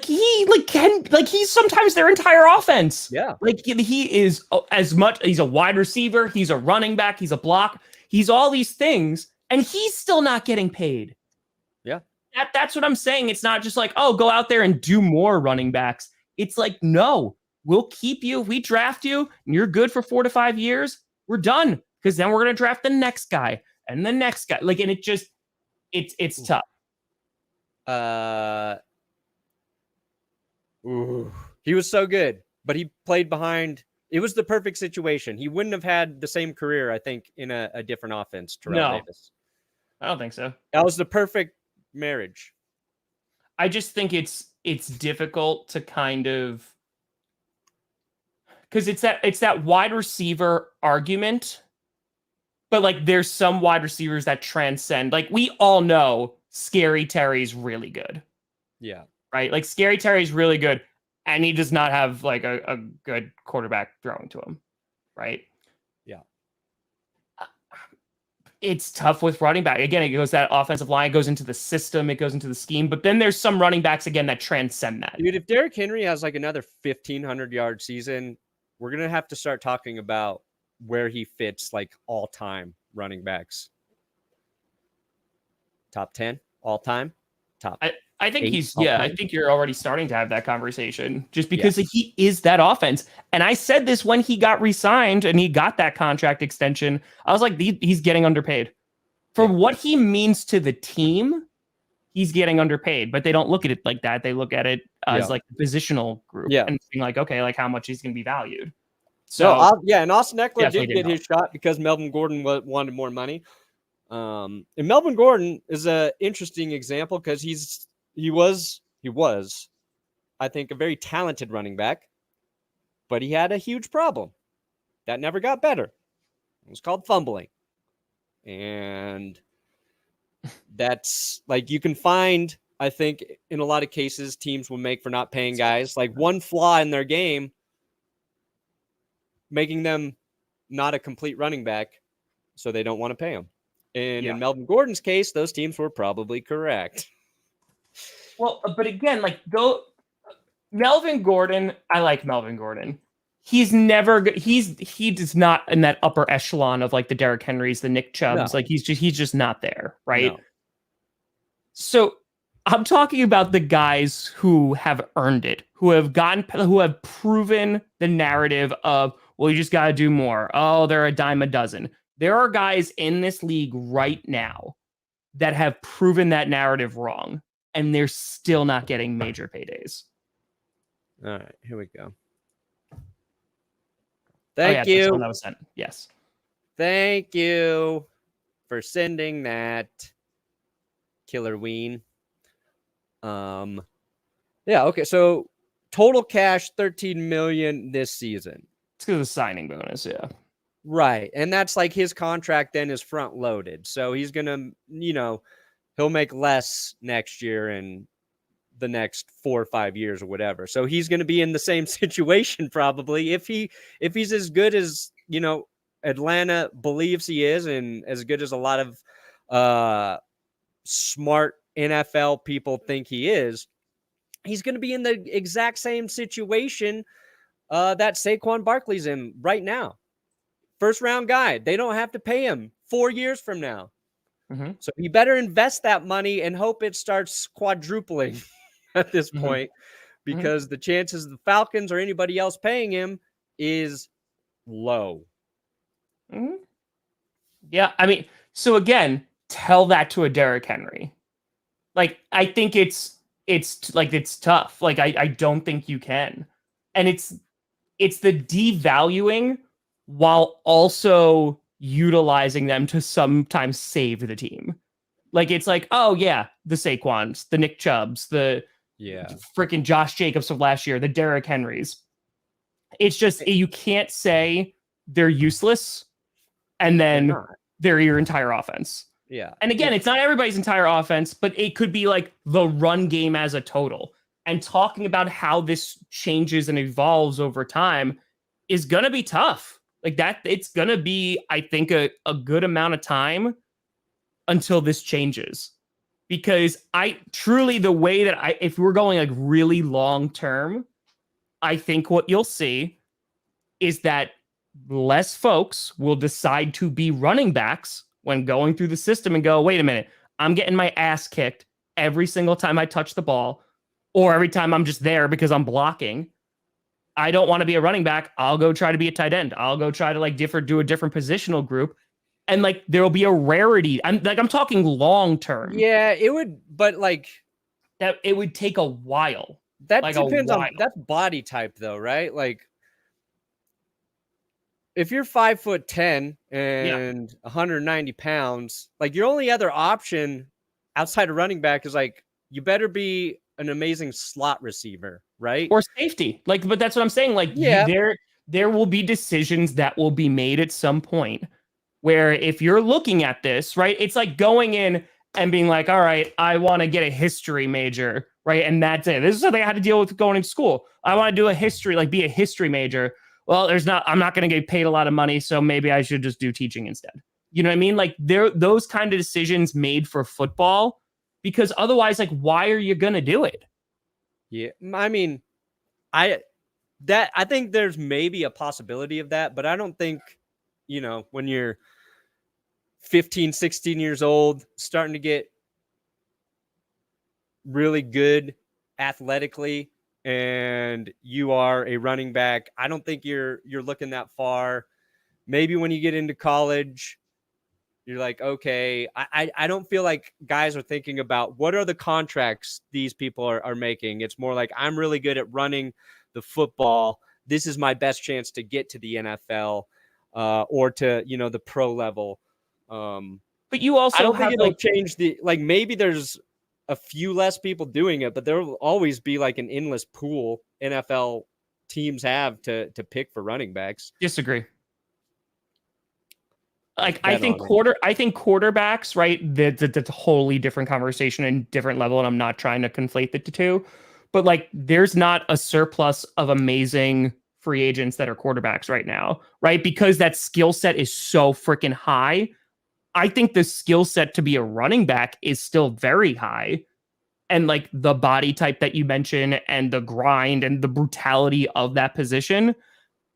He's sometimes their entire offense. Yeah. He is he's a wide receiver, he's a running back, he's a block, he's all these things, and he's still not getting paid. Yeah. That's what I'm saying. It's not just like, oh, go out there and do more running backs. It's like, no, we'll keep you. If we draft you and you're good for 4 to 5 years, we're done. Because then we're going to draft the next guy and the next guy. And it's tough. He was so good, but he played behind. It was the perfect situation. He wouldn't have had the same career, I think, in a different offense. Terrell Davis. I don't think so. That was the perfect marriage. I just think it's difficult to kind of, because it's that wide receiver argument, but there's some wide receivers that transcend. We all know Scary Terry's really good. Yeah. Right? Scary Terry's really good, and he does not have a good quarterback throwing to him. Right? Yeah. It's tough with running back. Again, it goes that offensive line, it goes into the system, it goes into the scheme, but then there's some running backs again that transcend that. Dude, if Derrick Henry has another 1,500-yard season, we're going to have to start talking about where he fits all-time running backs. Top 10 all-time? Top I think 8 he's all-time? I think you're already starting to have that conversation just because he is that offense. And I said this when he got re-signed and he got that contract extension. I was like, he's getting underpaid. For what he means to the team, he's getting underpaid, but they don't look at it like that. They look at it as the positional group and being okay, how much he's going to be valued. So and Austin Eckler did get his shot because Melvin Gordon wanted more money. And Melvin Gordon is an interesting example because he was, I think, a very talented running back, but he had a huge problem that never got better. It was called fumbling. And that's you can find, I think, in a lot of cases, teams will make for not paying guys one flaw in their game, making them not a complete running back, so they don't want to pay him. And in Melvin Gordon's case, those teams were probably correct. Well, but again, Melvin Gordon, I like Melvin Gordon. He's never he does not in that upper echelon of the Derrick Henrys, the Nick Chubbs. No. He's just not there, right? No. So I'm talking about the guys who have earned it, who have proven the narrative of, well, you just got to do more. Oh, they're a dime a dozen. There are guys in this league right now that have proven that narrative wrong, and they're still not getting major paydays. All right, here we go. Thank you. That's the one that was sent. Yes. Thank you for sending that, Killer Ween. Yeah, okay. So total cash $13 million this season. It's because of the signing bonus, yeah. Right. And that's his contract then is front loaded. So he's gonna, he'll make less next year and the next 4 or 5 years or whatever. So he's going to be in the same situation probably if he's as good as, Atlanta believes he is, and as good as a lot of smart NFL people think he is. He's going to be in the exact same situation that Saquon Barkley's in right now. First round guy. They don't have to pay him 4 years from now. Mm-hmm. So you better invest that money and hope it starts quadrupling at this point, because the chances the Falcons or anybody else paying him is low. Mm-hmm. Yeah, I mean, so again, tell that to a Derrick Henry. I think it's tough. I don't think you can. And it's the devaluing while also utilizing them to sometimes save the team. Like, it's like, oh yeah, the Saquons, the Nick Chubbs, the freaking Josh Jacobs of last year, the Derrick Henrys. It's just, you can't say they're useless and then they're your entire offense. Yeah. And again, it's not everybody's entire offense, but it could be like the run game as a total. And talking about how this changes and evolves over time is going to be tough. Like that, it's going to be, I think, a good amount of time until this changes. Because I truly, the way that if we're going like really long term, I think what you'll see is that less folks will decide to be running backs when going through the system and go, wait a minute, I'm getting my ass kicked every single time I touch the ball, or every time I'm just there because I'm blocking. I don't want to be a running back. I'll go try to be a tight end. I'll go try to like do a different positional group. And like there will be a rarity. I'm talking long term. Yeah, it would, but like that it would take a while. That like depends on that's body type though, right? Like if you're 5'10" and 190 pounds, like your only other option outside of running back is like you better be an amazing slot receiver, right? Or safety. Like, but that's what I'm saying. Like, there will be decisions that will be made at some point where if you're looking at this, right, it's like going in and being like, all right, I want to get a history major, right? And that's it. This is something I had to deal with going to school. I want to do a history, like be a history major. Well, I'm not going to get paid a lot of money, so maybe I should just do teaching instead. You know what I mean? Like those kind of decisions made for football, because otherwise, like, why are you going to do it? Yeah. I mean, I think there's maybe a possibility of that, but I don't think, when you're 15, 16 years old, starting to get really good athletically, and you are a running back, I don't think you're looking that far. Maybe when you get into college, you're like, okay, I don't feel like guys are thinking about what are the contracts these people are making. It's more like, I'm really good at running the football. This is my best chance to get to the NFL or to, the pro level. But you also I don't think it'll change maybe there's a few less people doing it, but there will always be like an endless pool NFL teams have to pick for running backs. Disagree. Like I think quarterbacks, right? That's a wholly different conversation and different level, and I'm not trying to conflate the two. But like, there's not a surplus of amazing free agents that are quarterbacks right now, right? Because that skill set is so freaking high. I think the skill set to be a running back is still very high. And like the body type that you mentioned and the grind and the brutality of that position,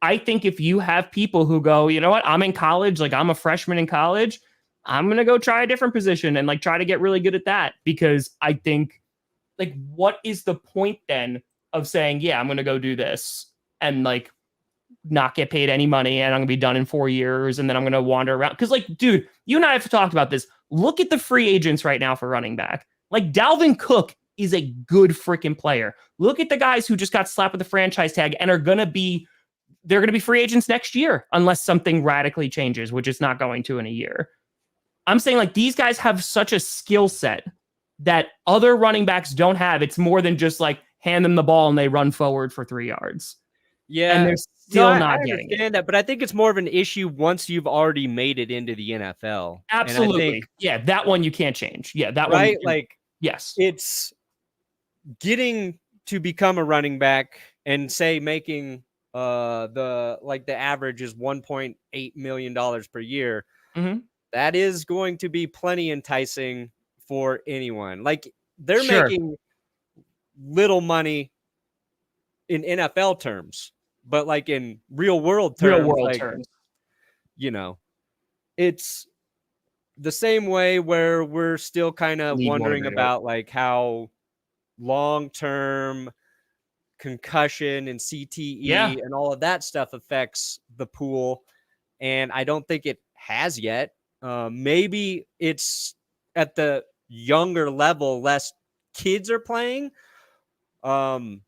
I think if you have people who go, you know what, I'm in college, like I'm a freshman in college, I'm going to go try a different position and like try to get really good at that. Because I think, like, what is the point then of saying, yeah, I'm going to go do this and like not get paid any money and I'm going to be done in 4 years and then I'm going to wander around? Because like, dude, you and I have talked about this. Look at the free agents right now for running back. Like Dalvin Cook is a good freaking player. Look at the guys who just got slapped with the franchise tag and they're going to be free agents next year unless something radically changes, which is not going to in a year. I'm saying like these guys have such a skill set that other running backs don't have. It's more than just like hand them the ball and they run forward for 3 yards. Yeah. And they're still not I getting understand that, but I think it's more of an issue once you've already made it into the NFL. Absolutely. Yeah, that one you can't change. Yeah, that one. Right? Like, yes. It's getting to become a running back and say making the average is $1.8 million per year. Mm-hmm. That is going to be plenty enticing for anyone. Like they're making little money in NFL terms, but like in real world terms, it's the same way where we're still kind of wondering about like how long-term concussion and CTE and all of that stuff affects the pool. And I don't think it has yet. Maybe it's at the younger level, less kids are playing. And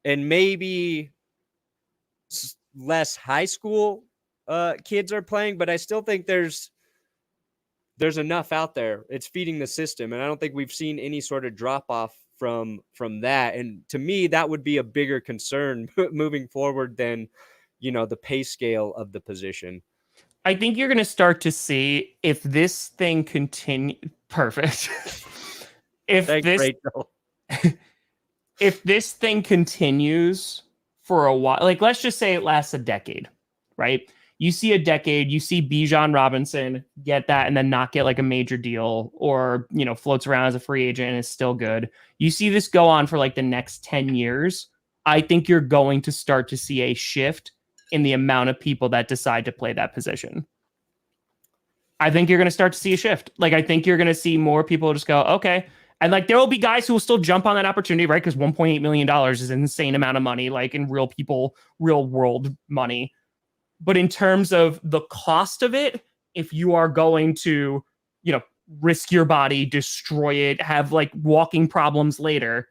maybe less high school kids are playing, but I still think there's enough out there. It's feeding the system, and I don't think we've seen any sort of drop off from that. And to me, that would be a bigger concern moving forward than, the pay scale of the position. I think you're going to start to see if this thing continue. Perfect. Thanks, Rachel. If this thing continues for a while, like let's just say it lasts a decade, right? You see a decade, you see Bijan Robinson get that and then not get like a major deal, or, floats around as a free agent and is still good. You see this go on for like the next 10 years. I think you're going to start to see a shift in the amount of people that decide to play that position. I think you're going to start to see a shift. Like, I think you're going to see more people just go, okay. And like, there will be guys who will still jump on that opportunity, right? Because $1.8 million is an insane amount of money, like in real world money. But in terms of the cost of it, if you are going to, risk your body, destroy it, have like walking problems later,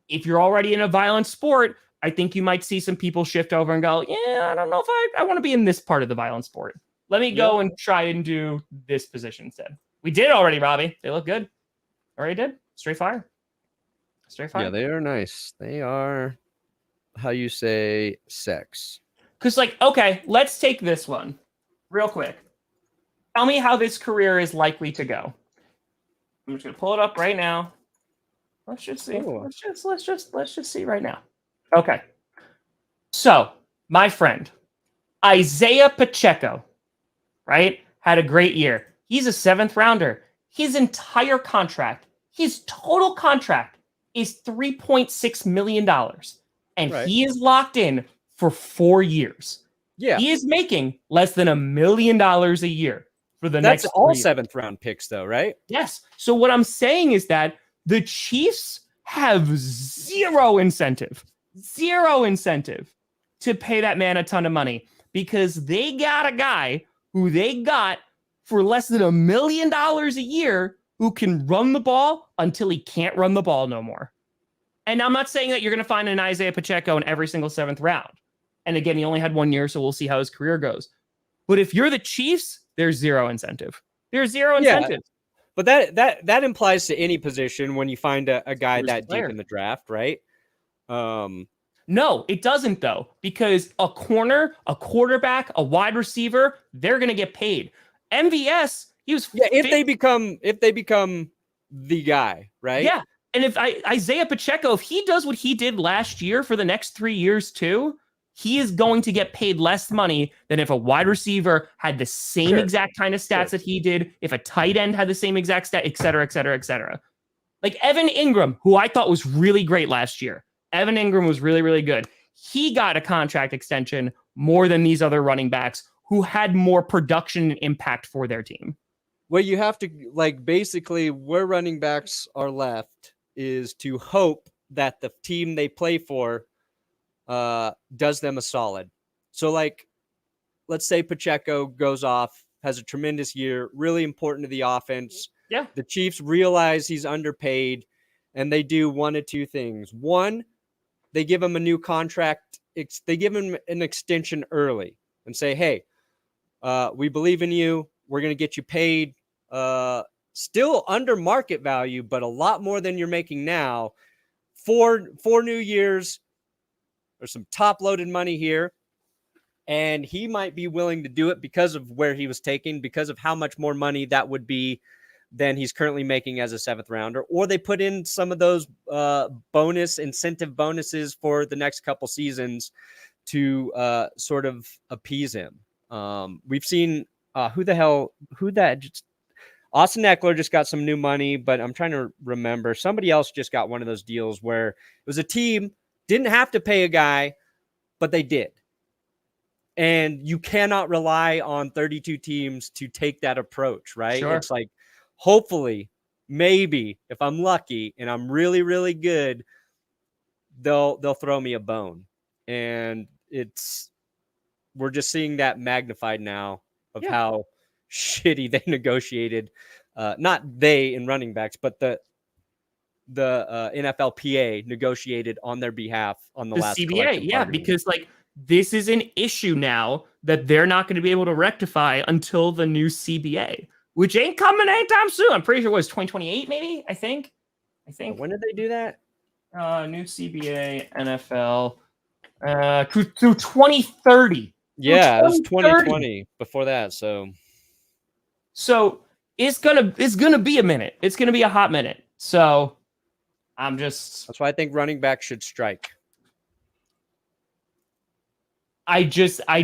if you're already in a violent sport, I think you might see some people shift over and go, yeah, I don't know if I want to be in this part of the violent sport. Let me go and try and do this position instead. We did already, Robbie. They look good. Already did. Straight fire. Yeah, they are nice. They are, how you say, sex. Because, like, okay, let's take this one real quick. Tell me how this career is likely to go. I'm just gonna pull it up right now. Let's just see. Ooh. Let's just see right now. Okay. So, my friend, Isaiah Pacheco, right, had a great year. He's a 7th rounder. His entire contract, his total contract is $3.6 million. And he is locked in for 4 years. Yeah. He is making less than $1 million a year for the next 3 That's all years. 7th round picks, though, right? Yes. So what I'm saying is that the Chiefs have zero incentive to pay that man a ton of money, because they got a guy who they got for less than $1 million a year who can run the ball until he can't run the ball no more. And I'm not saying that you're going to find an Isaiah Pacheco in every single 7th round. And again, he only had 1 year, so we'll see how his career goes. But if you're the Chiefs, there's zero incentive. There's zero incentive. But that implies to any position when you find a guy that deep in the draft, right? No, it doesn't, though, because a corner, a quarterback, a wide receiver, they're going to get paid. MVS, he was if they become the guy, right? Yeah. And if Isaiah Pacheco, if he does what he did last year for the next 3 years too, he is going to get paid less money than if a wide receiver had the same exact kind of stats that he did, if a tight end had the same exact stat, et cetera, et cetera, et cetera. Like Evan Ingram, who I thought was really great last year. Evan Ingram was really, really good. He got a contract extension more than these other running backs who had more production and impact for their team. Well, you have to, like, basically where running backs are left is to hope that the team they play for does them a solid. So, like, let's say Pacheco goes off, has a tremendous year, really important to the offense. Yeah. The Chiefs realize he's underpaid, and they do one of two things. One, they give him a new contract. They give him an extension early and say, hey, we believe in you. We're going to get you paid still under market value, but a lot more than you're making now. 4 new years. There's some top-loaded money here. And he might be willing to do it because of where he was taken, because of how much more money that would be than he's currently making as a 7th rounder. Or they put in some of those incentive bonuses for the next couple seasons to sort of appease him. We've seen Austin Eckler just got some new money, but I'm trying to remember. Somebody else just got one of those deals where it was a team, didn't have to pay a guy, but they did. And you cannot rely on 32 teams to take that approach, right? Sure. It's like, hopefully, maybe, if I'm lucky and I'm really, really good, they'll throw me a bone. And we're just seeing that magnified now of how shitty they negotiated. Not they in running backs, but the NFLPA negotiated on their behalf on the last CBA. Yeah, because like this is an issue now that they're not going to be able to rectify until the new CBA, which ain't coming anytime soon. I'm pretty sure it was 2028, maybe. I think. When did they do that? New CBA NFL through 2030. Yeah, it was 2020 before that. So it's gonna be a minute. It's gonna be a hot minute. So that's why I think running back should strike. I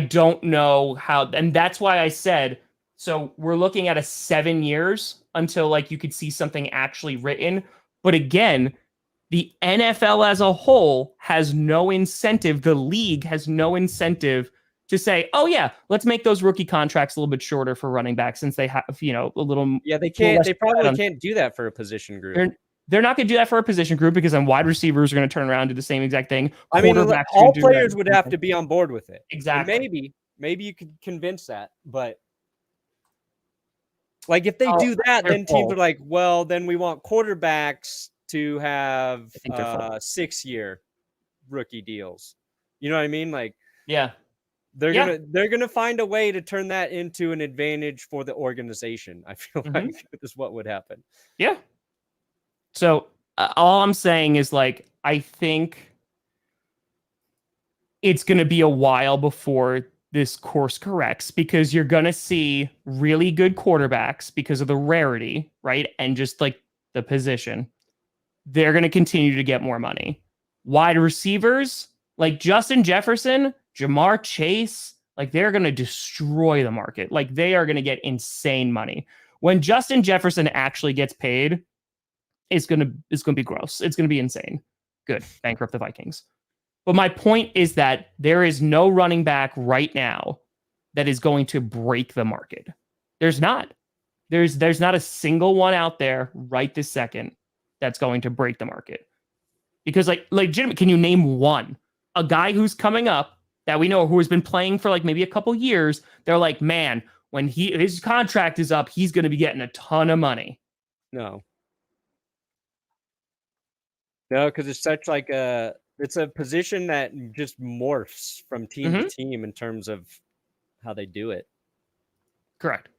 don't know how, and that's why I said, so we're looking at 7 years until like you could see something actually written. But again, the NFL as a whole has no incentive. The league has no incentive to say, oh yeah, let's make those rookie contracts a little bit shorter for running backs since they have, a little. Yeah, they can't. They probably can't do that for a position group. They're not going to do that for a position group because then wide receivers are going to turn around and do the same exact thing. I mean, all players would have to be on board with it. Exactly. And maybe you could convince that, but like if they do that, then teams are like, well, then we want quarterbacks to have 6-year rookie deals. You know what I mean? Like, yeah, they're gonna find a way to turn that into an advantage for the organization. I feel like is what would happen. Yeah. So all I'm saying is like, I think it's going to be a while before this course corrects because you're going to see really good quarterbacks because of the rarity, right? And just like the position, they're going to continue to get more money. Wide receivers like Justin Jefferson, Jamar Chase, like they're going to destroy the market. Like they are going to get insane money. When Justin Jefferson actually gets paid, it's gonna be gross. It's gonna be insane. Good. Bankrupt the Vikings. But my point is that there is no running back right now that is going to break the market. There's not. There's not a single one out there right this second that's going to break the market. Because like legitimate, can you name one? A guy who's coming up that we know who has been playing for like maybe a couple years, they're like, man, when his contract is up, he's gonna be getting a ton of money. No. No, because it's such like it's a position that just morphs from team to team in terms of how they do it. Correct.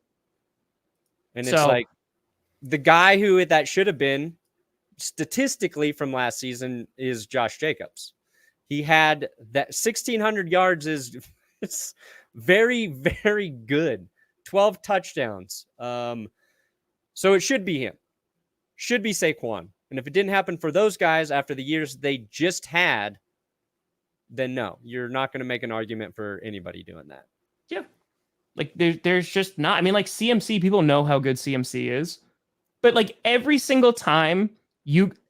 And it's like the guy who that should have been statistically from last season is Josh Jacobs. He had that 1,600 yards is very, very good. 12 touchdowns. So it should be him. Should be Saquon. And if it didn't happen for those guys after the years they just had, then no, you're not going to make an argument for anybody doing that. Yeah. Like there's just not, I mean, like CMC, people know how good CMC is, but like every single time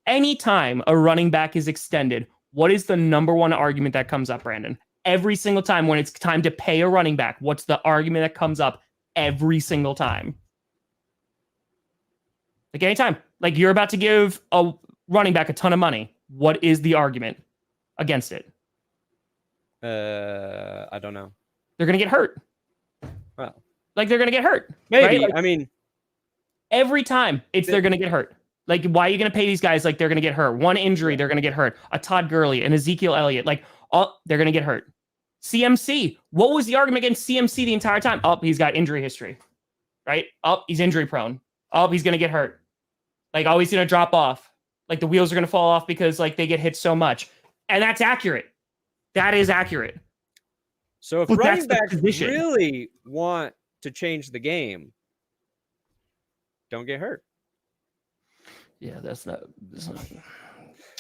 anytime a running back is extended, what is the number one argument that comes up, Brandon? Every single time when it's time to pay a running back, what's the argument that comes up every single time? Like anytime, like you're about to give a running back a ton of money. What is the argument against it? I don't know. They're going to get hurt. Well, like they're going to get hurt. Maybe. Right? Like, I mean, every time they're going to get hurt. Like, why are you going to pay these guys like they're going to get hurt? One injury, they're going to get hurt. A Todd Gurley, an Ezekiel Elliott, like they're going to get hurt. CMC, what was the argument against CMC the entire time? Oh, he's got injury history, right? Oh, he's injury prone. Oh, he's going to get hurt. Like, oh, he's going to drop off. Like, the wheels are going to fall off because, like, they get hit so much. And that's accurate. That is accurate. So if running backs really want to change the game, don't get hurt. Yeah, that's not.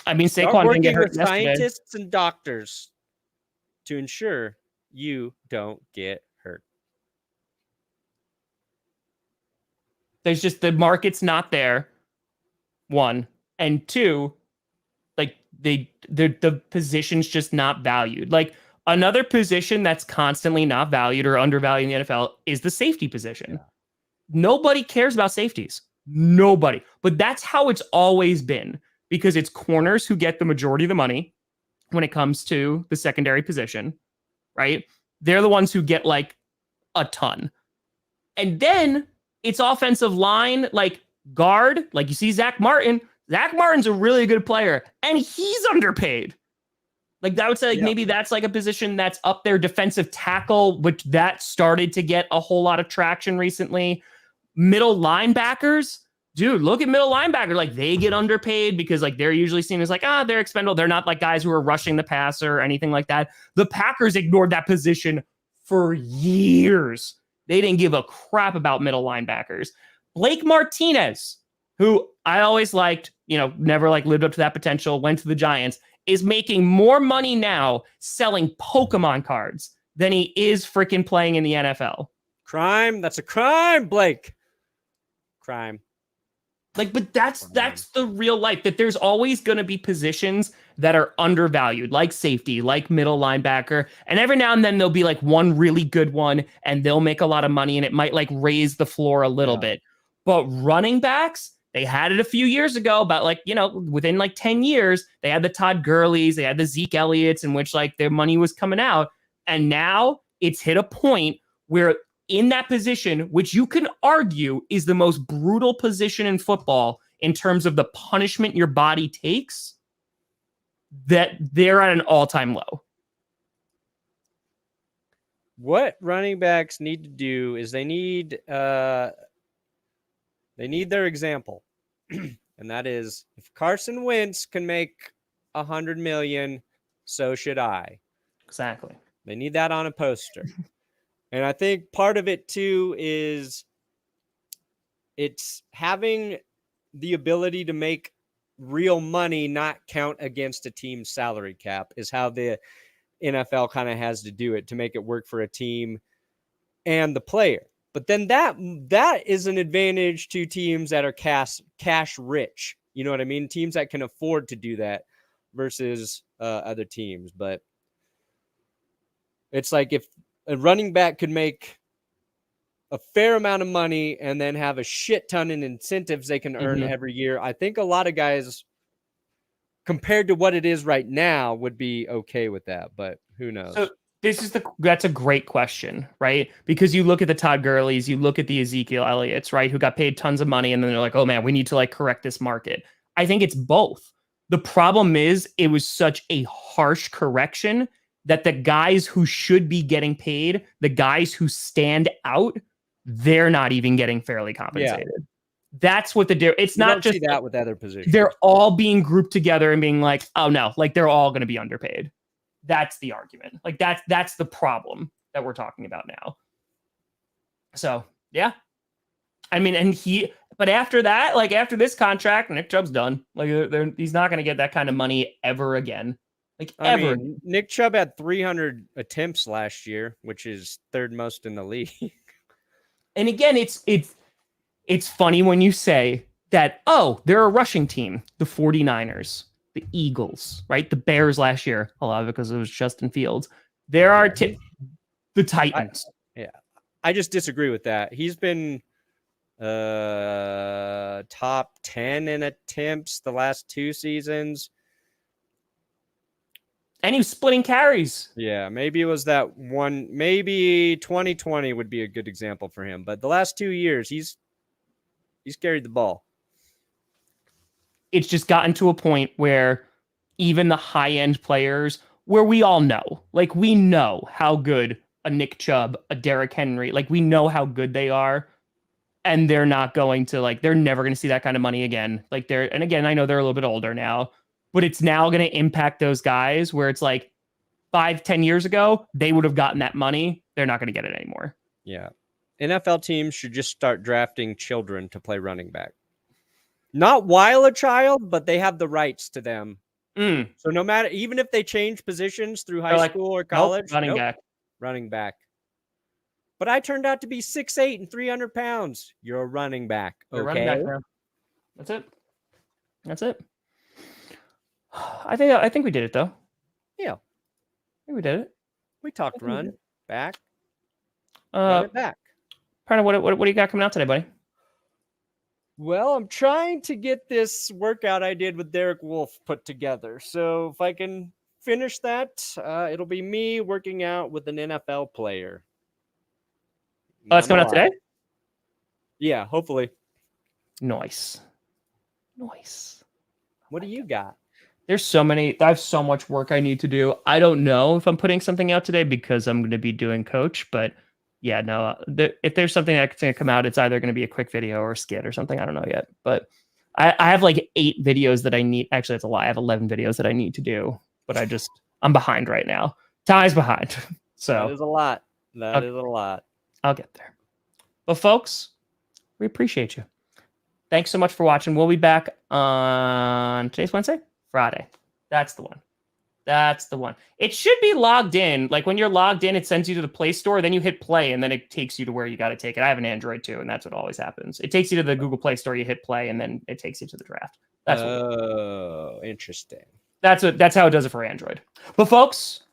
I mean, Saquon didn't get hurt with scientists and doctors to ensure you don't get hurt. There's just the market's not there. One and two, like the position's just not valued. Like another position that's constantly not valued or undervalued in the NFL is the safety position. Yeah. Nobody cares about safeties. Nobody. But that's how it's always been because it's corners who get the majority of the money when it comes to the secondary position, right? They're the ones who get like a ton. And then it's offensive line, like guard, like you see Zach Martin. Zach Martin's a really good player, and he's underpaid. Like I would say maybe that's like a position that's up there. Defensive tackle, which that started to get a whole lot of traction recently. Middle linebackers, dude, look at middle linebackers. Like they get underpaid because like they're usually seen as like, they're expendable. They're not like guys who are rushing the passer or anything like that. The Packers ignored that position for years. They didn't give a crap about middle linebackers. Blake Martinez, who I always liked, never like lived up to that potential, went to the Giants, is making more money now selling Pokemon cards than he is freaking playing in the NFL. Crime. That's a crime, Blake. Crime. Like, but that's the real life, that there's always going to be positions that are undervalued, like safety, like middle linebacker. And every now and then there'll be like one really good one and they'll make a lot of money and it might like raise the floor a little bit. But running backs, they had it a few years ago, about like, within like 10 years, they had the Todd Gurleys, they had the Zeke Elliott's, in which like their money was coming out. And now it's hit a point where in that position, which you can argue is the most brutal position in football in terms of the punishment your body takes, that they're at an all-time low. What running backs need to do is they need their example. And that is, if Carson Wentz can make $100 million, so should I. Exactly. They need that on a poster. And I think part of it too is it's having the ability to make real money not count against a team's salary cap is how the NFL kind of has to do it to make it work for a team and the player. But then that is an advantage to teams that are cash rich. You know what I mean? Teams that can afford to do that versus other teams. But it's like if a running back could make a fair amount of money and then have a shit ton in incentives they can earn every year, I think a lot of guys, compared to what it is right now, would be okay with that. But who knows? So that's a great question, right? Because you look at the Todd Gurleys, you look at the Ezekiel Elliott's, right, who got paid tons of money, and then they're like, oh man, we need to like correct this market. I think it's both. The problem is it was such a harsh correction that the guys who should be getting paid, the guys who stand out, they're not even getting fairly compensated. Yeah. That's what it's you not don't just see that with other positions. They're all being grouped together and being like, oh no, like they're all going to be underpaid. That's the argument. Like that's the problem that we're talking about now. So yeah, I mean, but after that, like after this contract, Nick Chubb's done. Like he's not going to get that kind of money ever again. Like ever. Nick Chubb had 300 attempts last year, which is third most in the league. And again, it's funny when you say that, they're a rushing team, the 49ers, the Eagles, right? The Bears last year, a lot of it because it was Justin Fields. There are the Titans. I just disagree with that. He's been top 10 in attempts the last 2 seasons. And he was splitting carries. Yeah, maybe it was that one. Maybe 2020 would be a good example for him. But the last 2 years, he's carried the ball. It's just gotten to a point where even the high-end players, where we all know, like we know how good a Nick Chubb, a Derrick Henry, like we know how good they are, and they're not going to they're never going to see that kind of money again. And again, I know they're a little bit older now, but it's now going to impact those guys where it's like 5-10 years ago, they would have gotten that money. They're not going to get it anymore. Yeah. NFL teams should just start drafting children to play running back. Not while a child, but they have the rights to them. So no matter, even if they change positions through high school or college, running back. But I turned out to be 6'8" and 300 pounds. You're a running back. Okay. Running back now. That's it. I think we did it though. Yeah. I think we did it. We talked run back. Run it back. Prana, what do you got coming out today, buddy? Well, I'm trying to get this workout I did with Derek Wolfe put together. So if I can finish that, it'll be me working out with an NFL player. Oh, it's coming out today? Yeah, hopefully. Nice. What do you got? There's so many. I have so much work I need to do. I don't know if I'm putting something out today because I'm going to be doing coach. But yeah, no. If there's something that's going to come out, it's either going to be a quick video or a skit or something. I don't know yet. But I have like 8 videos that I need. Actually, that's a lie. I have 11 videos that I need to do. But I'm behind right now. Ty's behind. So that is a lot. That is a lot. I'll get there. But folks, we appreciate you. Thanks so much for watching. We'll be back on today's Wednesday, Friday. That's the one. That's the one. It should be logged in. Like when you're logged in, it sends you to the Play Store. Then you hit play, and then it takes you to where you got to take it. I have an Android too, and that's what always happens. It takes you to the Google Play Store. You hit play, and then it takes you to the draft. That's interesting. That's how it does it for Android. But folks,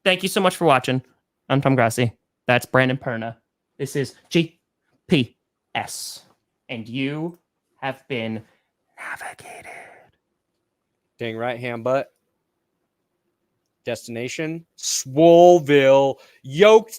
thank you so much for watching. I'm Tom Grossi. That's Brandon Perna. This is GPS, and you have been navigated. Dang right, hand butt. Destination, Swoleville, Yoketown.